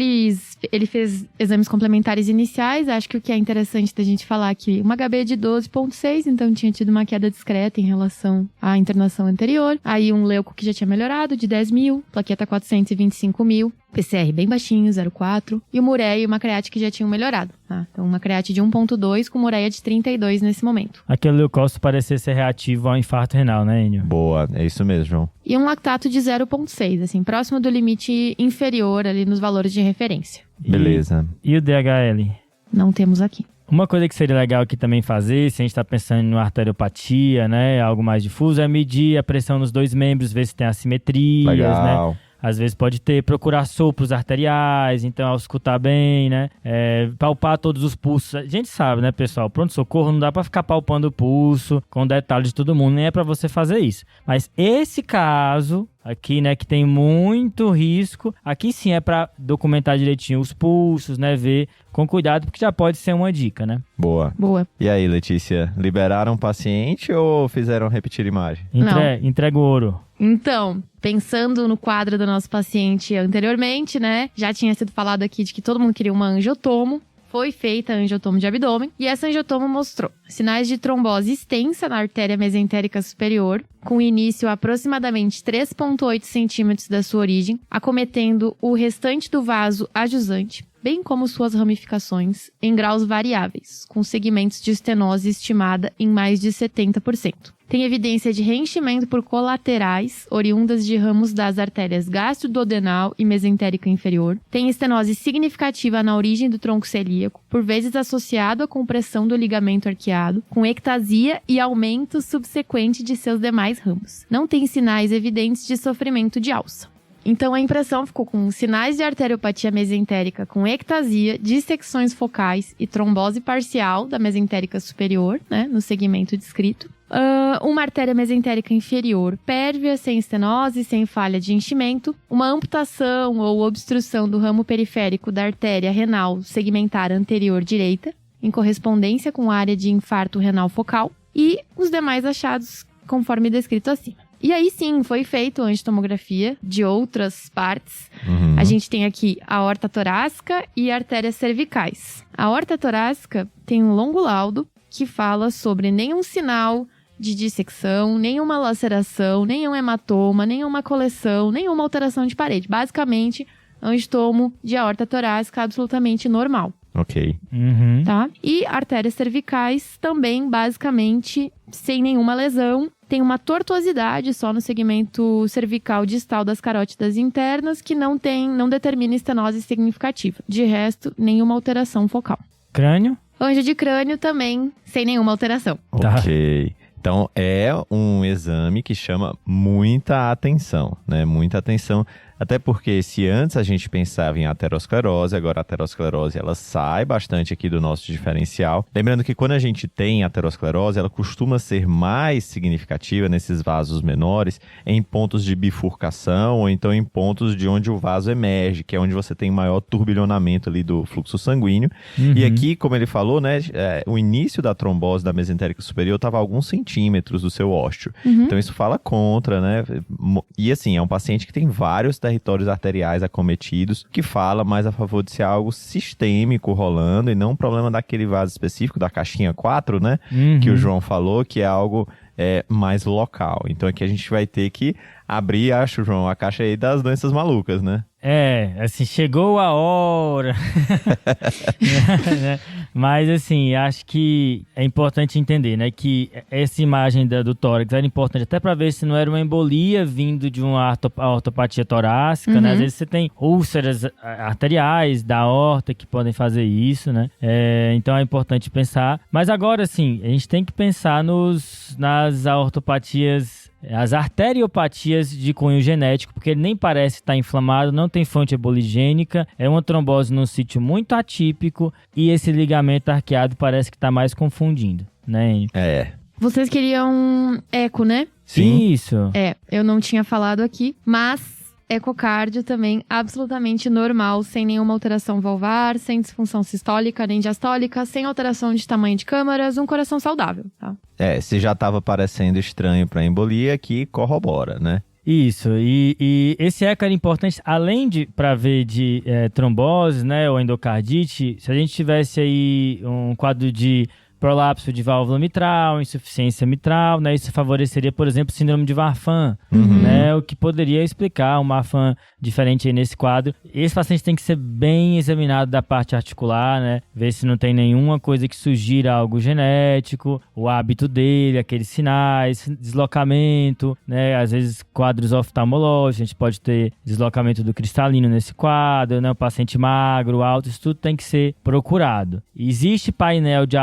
ele fez exames complementares iniciais, acho que o que é interessante da gente falar aqui, uma HB de 12,6, então tinha tido uma queda discreta em relação à internação anterior. Aí um leuco que já tinha melhorado, de 10 mil, plaqueta 425 mil, PCR bem baixinho, 0,4, e uma ureia e uma create que já tinham melhorado. Então uma create de 1,2 com uma ureia de 32 nesse momento. Aquele leucócito parecia ser reativo ao infarto renal, né, Enio? Boa, é isso mesmo, João. E um lactato de 0,6, assim, próximo do limite inferior ali nos valores de referência. Beleza. E o DHL? Não temos aqui. Uma coisa que seria legal aqui também fazer, se a gente está pensando em uma arteriopatia, né, algo mais difuso, é medir a pressão nos 2 membros, ver se tem assimetrias, Legal. né? Às vezes pode procurar sopros arteriais, então auscultar bem, né? Palpar todos os pulsos. A gente sabe, né, pessoal? Pronto-socorro não dá pra ficar palpando o pulso com detalhes de todo mundo, nem é pra você fazer isso. Mas esse caso aqui, né, que tem muito risco, aqui sim é pra documentar direitinho os pulsos, né? Ver com cuidado, porque já pode ser uma dica, né? Boa. Boa. E aí, Letícia, liberaram o paciente ou fizeram repetir imagem? Entrega o ouro. Então, pensando no quadro do nosso paciente anteriormente, né? Já tinha sido falado aqui de que todo mundo queria uma angiotomo. Foi feita a angiotomo de abdômen e essa angiotomo mostrou sinais de trombose extensa na artéria mesentérica superior, com início a aproximadamente 3,8 centímetros da sua origem, acometendo o restante do vaso adjusante. bem como suas ramificações, em graus variáveis, com segmentos de estenose estimada em mais de 70%. Tem evidência de reenchimento por colaterais, oriundas de ramos das artérias gastroduodenal e mesentérica inferior. Tem estenose significativa na origem do tronco celíaco, por vezes associado à compressão do ligamento arqueado, com ectasia e aumento subsequente de seus demais ramos. Não tem sinais evidentes de sofrimento de alça. Então, a impressão ficou com sinais de arteriopatia mesentérica com ectasia, dissecções focais e trombose parcial da mesentérica superior, né, no segmento descrito. Uma artéria mesentérica inferior pérvia, sem estenose, sem falha de enchimento. Uma amputação ou obstrução do ramo periférico da artéria renal segmentar anterior direita, em correspondência com a área de infarto renal focal. E os demais achados, conforme descrito acima. E aí sim, foi feito a angitomografia de outras partes. A gente tem aqui a aorta torácica e artérias cervicais. A aorta torácica tem um longo laudo que fala sobre nenhum sinal de dissecção, nenhuma laceração, nenhum hematoma, nenhuma coleção, nenhuma alteração de parede. Basicamente, angiotomo de aorta torácica absolutamente normal. Ok. Tá? E artérias cervicais também, basicamente, sem nenhuma lesão. Tem uma tortuosidade só no segmento cervical distal das carótidas internas que não determina estenose significativa. De resto, nenhuma alteração focal. Crânio? Anjo de crânio também, sem nenhuma alteração. Ok. Então, é um exame que chama muita atenção, né? Muita atenção. Até porque se antes a gente pensava em aterosclerose, agora a aterosclerose ela sai bastante aqui do nosso diferencial. Lembrando que quando a gente tem aterosclerose, ela costuma ser mais significativa nesses vasos menores em pontos de bifurcação ou então em pontos de onde o vaso emerge, que é onde você tem maior turbilhonamento ali do fluxo sanguíneo. E aqui, como ele falou, né, o início da trombose da mesentérica superior estava a alguns centímetros do seu ósteo. Então isso fala contra, né? E assim, é um paciente que tem vários territórios arteriais acometidos, que fala mais a favor de ser algo sistêmico rolando e não um problema daquele vaso específico, da caixinha 4, né? Que o João falou, que é algo mais local. Então aqui a gente vai ter que abrir, acho, João, a caixa aí das doenças malucas, né? Assim, chegou a hora. Mas, assim, acho que é importante entender, né, que essa imagem do tórax era importante até para ver se não era uma embolia vindo de uma ortopatia torácica, né? Às vezes você tem úlceras arteriais da aorta que podem fazer isso, né? Então é importante pensar. Mas agora, assim, a gente tem que pensar nas aortopatias, as arteriopatias de cunho genético, porque ele nem parece estar inflamado, não tem fonte eboligênica, é uma trombose num sítio muito atípico e esse ligamento arqueado parece que está mais confundindo, né? Vocês queriam eco, né? Sim. Isso. Eu não tinha falado aqui, mas ecocardio também absolutamente normal, sem nenhuma alteração valvar, sem disfunção sistólica nem diastólica, sem alteração de tamanho de câmaras, um coração saudável, tá? Se já estava parecendo estranho para embolia, aqui corrobora, né? Isso, e esse eco era importante, além de para ver de trombose, né, ou endocardite, se a gente tivesse aí um quadro de prolapso de válvula mitral, insuficiência mitral, né? Isso favoreceria, por exemplo, síndrome de Marfan, né? O que poderia explicar um Marfan diferente aí nesse quadro. Esse paciente tem que ser bem examinado da parte articular, né? Ver se não tem nenhuma coisa que sugira algo genético, o hábito dele, aqueles sinais, deslocamento, né? Às vezes quadros oftalmológicos, a gente pode ter deslocamento do cristalino nesse quadro, né? O paciente magro, alto, isso tudo tem que ser procurado. Existe painel de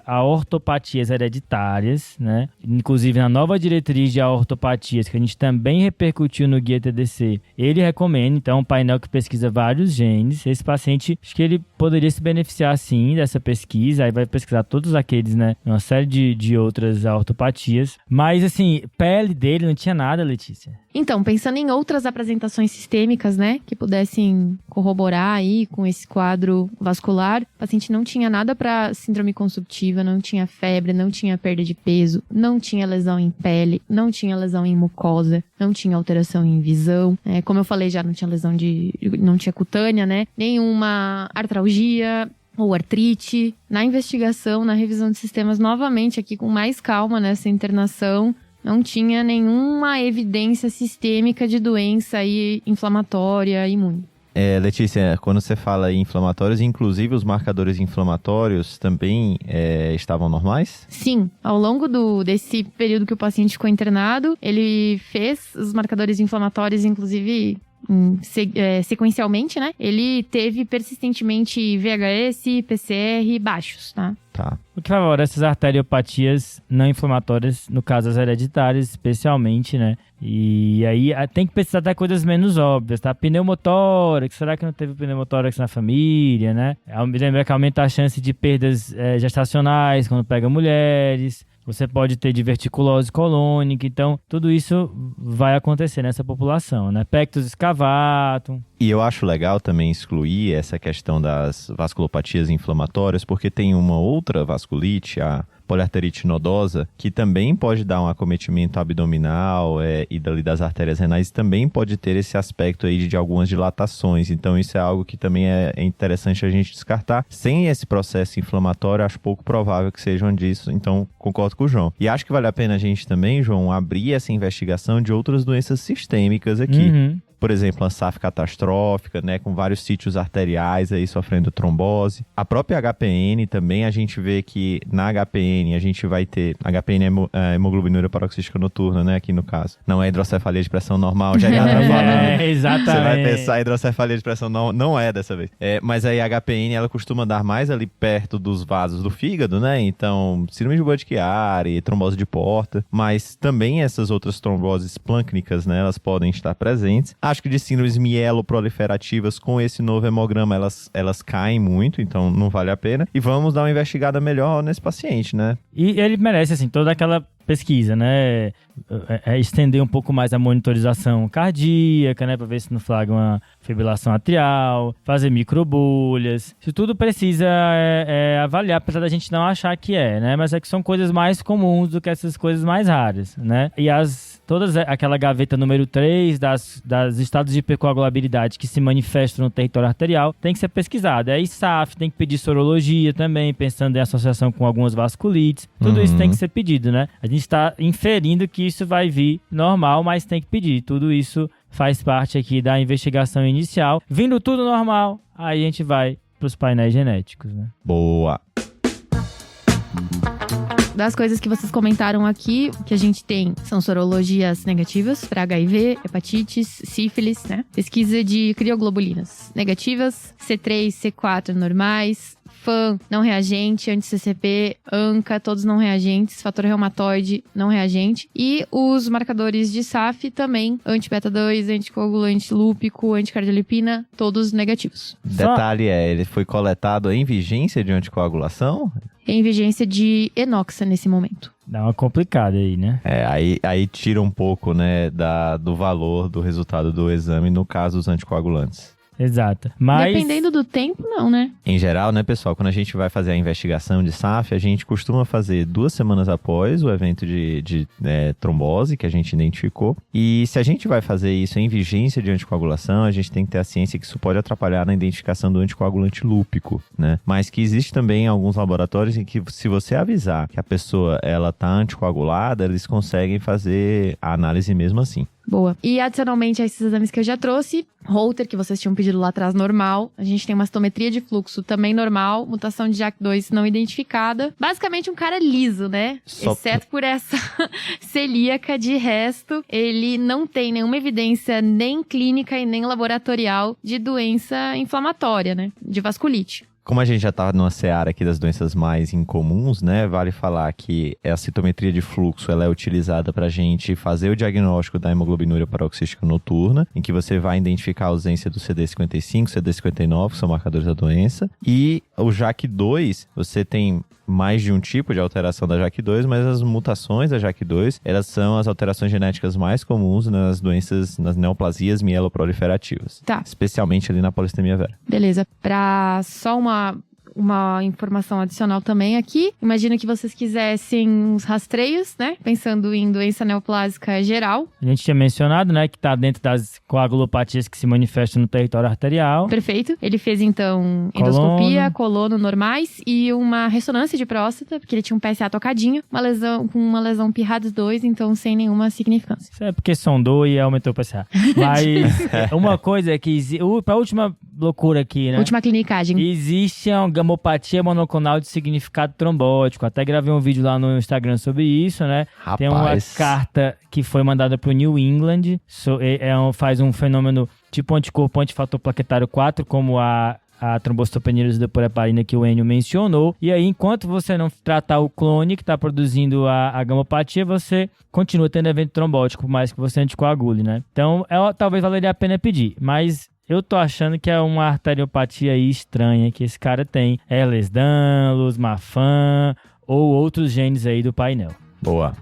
aortopatias hereditárias, né? Inclusive na nova diretriz de aortopatias, que a gente também repercutiu no Guia TDC, ele recomenda, então, um painel que pesquisa vários genes. Esse paciente, acho que ele poderia se beneficiar, sim, dessa pesquisa, aí vai pesquisar todos aqueles, né? Uma série de outras aortopatias. Mas, assim, pele dele não tinha nada, Letícia. Então, pensando em outras apresentações sistêmicas, né, que pudessem corroborar aí com esse quadro vascular, o paciente não tinha nada para síndrome consumptiva, não tinha febre, não tinha perda de peso, não tinha lesão em pele, não tinha lesão em mucosa, não tinha alteração em visão, como eu falei já, não tinha lesão não tinha cutânea, né, nenhuma artralgia ou artrite. Na investigação, na revisão de sistemas, novamente aqui com mais calma nessa internação, não tinha nenhuma evidência sistêmica de doença aí inflamatória imune. Letícia, quando você fala em inflamatórios, inclusive os marcadores inflamatórios também estavam normais? Sim, ao longo desse período que o paciente ficou internado, ele fez os marcadores inflamatórios, inclusive sequencialmente, né? Ele teve persistentemente VHS, PCR baixos, tá? Tá. O que favorece essas arteriopatias não inflamatórias, no caso as hereditárias, especialmente, né? E aí tem que precisar até coisas menos óbvias, tá? Pneumotórax, será que não teve pneumotórax na família, né? Lembra que aumenta a chance de perdas gestacionais quando pega mulheres. Você pode ter diverticulose colônica, então tudo isso vai acontecer nessa população, né? Pectus excavatum. E eu acho legal também excluir essa questão das vasculopatias inflamatórias, porque tem uma outra vasculite, a poliarterite nodosa, que também pode dar um acometimento abdominal e das artérias renais, também pode ter esse aspecto aí de algumas dilatações. Então isso é algo que também é interessante a gente descartar. Sem esse processo inflamatório, acho pouco provável que sejam disso, então concordo com o João. E acho que vale a pena a gente também, João, abrir essa investigação de outras doenças sistêmicas aqui. Uhum. Por exemplo, a SAF catastrófica, né, com vários sítios arteriais aí sofrendo trombose. A própria HPN também, a gente vê que na HPN a gente vai ter... HPN é hemoglobinúria paroxística noturna, né, aqui no caso. Não é hidrocefalia de pressão normal, já ia falando. Exatamente. Você vai pensar hidrocefalia de pressão não é dessa vez. Mas aí a HPN, ela costuma dar mais ali perto dos vasos do fígado, né, então síndrome de Budd-Chiari, trombose de porta, mas também essas outras tromboses plâncnicas, né, elas podem estar presentes. Acho que de síndromes mieloproliferativas com esse novo hemograma, elas caem muito, então não vale a pena. E vamos dar uma investigada melhor nesse paciente, né? E ele merece, assim, toda aquela pesquisa, né? Estender um pouco mais a monitorização cardíaca, né? Para ver se não flagra uma fibrilação atrial, fazer microbolhas. Isso tudo precisa avaliar, apesar da gente não achar que né? Mas é que são coisas mais comuns do que essas coisas mais raras, né? E todas aquela gaveta número 3 das estados de hipercoagulabilidade que se manifestam no território arterial tem que ser pesquisada. Aí SAF tem que pedir sorologia também, pensando em associação com algumas vasculites. Tudo isso tem que ser pedido, né? A gente está inferindo que isso vai vir normal, mas tem que pedir. Tudo isso faz parte aqui da investigação inicial. Vindo tudo normal, aí a gente vai para os painéis genéticos, né? Boa! Das coisas que vocês comentaram aqui, o que a gente tem são sorologias negativas para HIV, hepatites, sífilis, né? Pesquisa de crioglobulinas negativas, C3, C4 normais, FAM não reagente, anti-CCP, ANCA, todos não reagentes, fator reumatoide não reagente. E os marcadores de SAF também, anti-beta-2, anticoagulante lúpico, anticardiolipina, todos negativos. Detalhe ele foi coletado em vigência de anticoagulação? Em vigência de enoxa nesse momento. Dá uma complicada aí, né? Aí tira um pouco, né, do valor do resultado do exame, no caso dos anticoagulantes. Exato. Mas... dependendo do tempo, não, né? Em geral, né, pessoal, quando a gente vai fazer a investigação de SAF, a gente costuma fazer 2 semanas após o evento de trombose que a gente identificou. E se a gente vai fazer isso em vigência de anticoagulação, a gente tem que ter a ciência que isso pode atrapalhar na identificação do anticoagulante lúpico, né? Mas que existe também alguns laboratórios em que, se você avisar que a pessoa ela tá anticoagulada, eles conseguem fazer a análise mesmo assim. Boa. E adicionalmente a esses exames que eu já trouxe, Holter, que vocês tinham pedido lá atrás, normal. A gente tem uma citometria de fluxo também normal, mutação de JAK2 não identificada. Basicamente um cara liso, né? Exceto por essa celíaca, de resto, ele não tem nenhuma evidência nem clínica e nem laboratorial de doença inflamatória, né? De vasculite. Como a gente já está numa seara aqui das doenças mais incomuns, né? Vale falar que a citometria de fluxo ela é utilizada para a gente fazer o diagnóstico da hemoglobinúria paroxística noturna, em que você vai identificar a ausência do CD55, CD59, que são marcadores da doença. E o JAK2, você tem mais de um tipo de alteração da JAK2, mas as mutações da JAK2, elas são as alterações genéticas mais comuns nas doenças, nas neoplasias mieloproliferativas. Tá. Especialmente ali na polissemia vera. Beleza. Pra só uma informação adicional também aqui. Imagino que vocês quisessem uns rastreios, né? Pensando em doença neoplásica geral. A gente tinha mencionado, né, que tá dentro das coagulopatias que se manifestam no território arterial. Perfeito. Ele fez, então, endoscopia, colono normais e uma ressonância de próstata, porque ele tinha um PSA tocadinho, uma lesão PIRADS 2, então sem nenhuma significância. Isso é porque sondou e aumentou o PSA. Mas uma coisa é que, pra última loucura aqui, né? Última clinicagem. Existe uma gamopatia monoclonal de significado trombótico. Até gravei um vídeo lá no Instagram sobre isso, né? Rapaz. Tem uma carta que foi mandada pro New England, faz um fenômeno tipo anticorpo antifator plaquetário 4, como a trombocitopenia da heparina que o Enio mencionou. E aí, enquanto você não tratar o clone que está produzindo a gamopatia, você continua tendo evento trombótico, por mais que você anticoagule, né? Então, talvez valeria a pena pedir, mas eu tô achando que é uma arteriopatia aí estranha que esse cara tem. Ehlers-Danlos, Marfan ou outros genes aí do painel. Boa.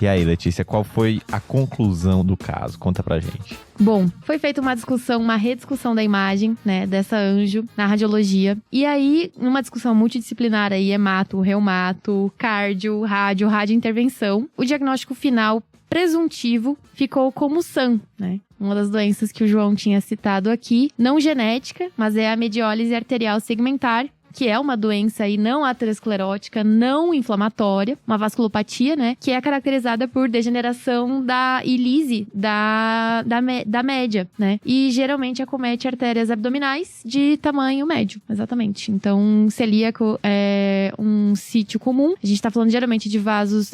E aí, Letícia, qual foi a conclusão do caso? Conta pra gente. Bom, foi feita uma rediscussão da imagem, né, dessa anjo na radiologia. E aí, numa discussão multidisciplinar aí, hemato, reumato, cardio, radiointervenção, o diagnóstico final presuntivo ficou como SAM, né? Uma das doenças que o João tinha citado aqui, não genética, mas é a mediólise arterial segmentar, que é uma doença aí não aterosclerótica, não inflamatória, uma vasculopatia, né? Que é caracterizada por degeneração da ilise da média, né? E geralmente acomete artérias abdominais de tamanho médio, exatamente. Então, celíaco é um sítio comum. A gente tá falando geralmente de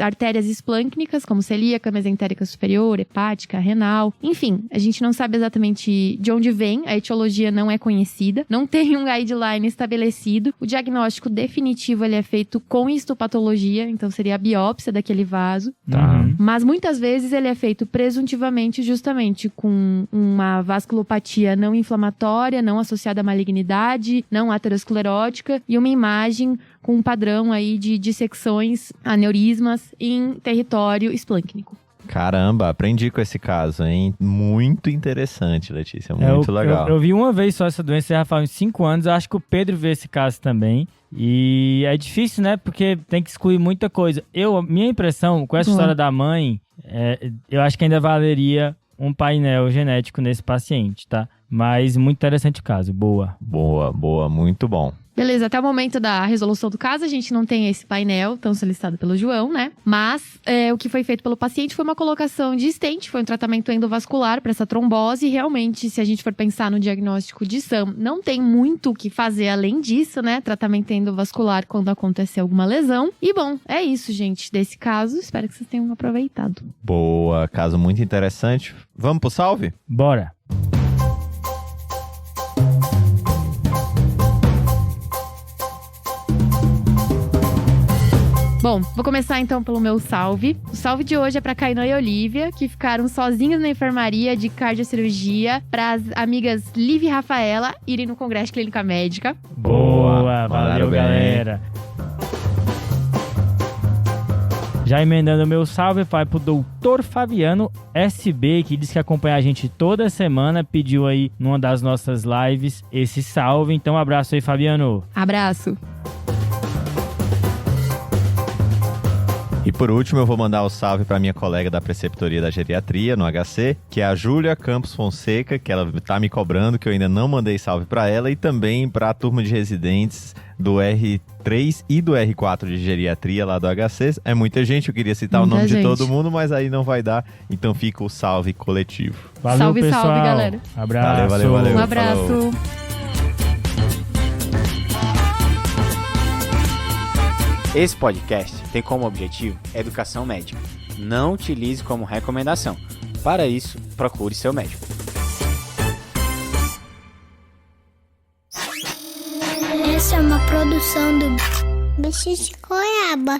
artérias esplâncnicas, como celíaca, mesentérica superior, hepática, renal. Enfim, a gente não sabe exatamente de onde vem, a etiologia não é conhecida, não tem um guideline estabelecido. O diagnóstico definitivo ele é feito com histopatologia, então seria a biópsia daquele vaso. Tá. Mas muitas vezes ele é feito presuntivamente justamente com uma vasculopatia não inflamatória, não associada à malignidade, não aterosclerótica e uma imagem com um padrão aí de dissecções, aneurismas em território esplâncnico. Caramba, aprendi com esse caso, hein? Muito interessante, Letícia, muito legal. Eu vi uma vez só essa doença, já faz uns 5 anos, eu acho que o Pedro vê esse caso também. E é difícil, né? Porque tem que excluir muita coisa. Minha impressão, com essa história da mãe, eu acho que ainda valeria um painel genético nesse paciente, tá? Mas muito interessante o caso, boa. Boa, muito bom. Beleza, até o momento da resolução do caso, a gente não tem esse painel tão solicitado pelo João, né? Mas o que foi feito pelo paciente foi uma colocação de stent, foi um tratamento endovascular para essa trombose. E realmente, se a gente for pensar no diagnóstico de SAM, não tem muito o que fazer além disso, né? Tratamento endovascular quando acontecer alguma lesão. E bom, é isso, gente, desse caso. Espero que vocês tenham aproveitado. Boa, caso muito interessante. Vamos pro salve? Bora! Bom, vou começar então pelo meu salve. O salve de hoje é pra Kainan e Olivia, que ficaram sozinhos na enfermaria de cardiocirurgia, pras amigas Liv e Rafaela irem no Congresso de Clínica Médica. Boa, valeu, galera. Já emendando o meu salve, vai pro Dr. Fabiano SB, que diz que acompanha a gente toda semana, pediu aí numa das nossas lives esse salve. Então, abraço aí, Fabiano. Abraço. E por último, eu vou mandar o salve para minha colega da preceptoria da geriatria no HC, que é a Júlia Campos Fonseca, que ela tá me cobrando, que eu ainda não mandei salve para ela, e também para a turma de residentes do R3 e do R4 de geriatria lá do HC. É muita gente, eu queria citar muita o nome gente. de todo mundo, mas aí não vai dar, então fica o salve coletivo. Valeu, salve, pessoal. salve, galera. Abraço. Valeu. Um abraço. Falou. Esse podcast tem como objetivo educação médica. Não utilize como recomendação. Para isso, procure seu médico. Essa é uma produção do Bicho de Goiaba.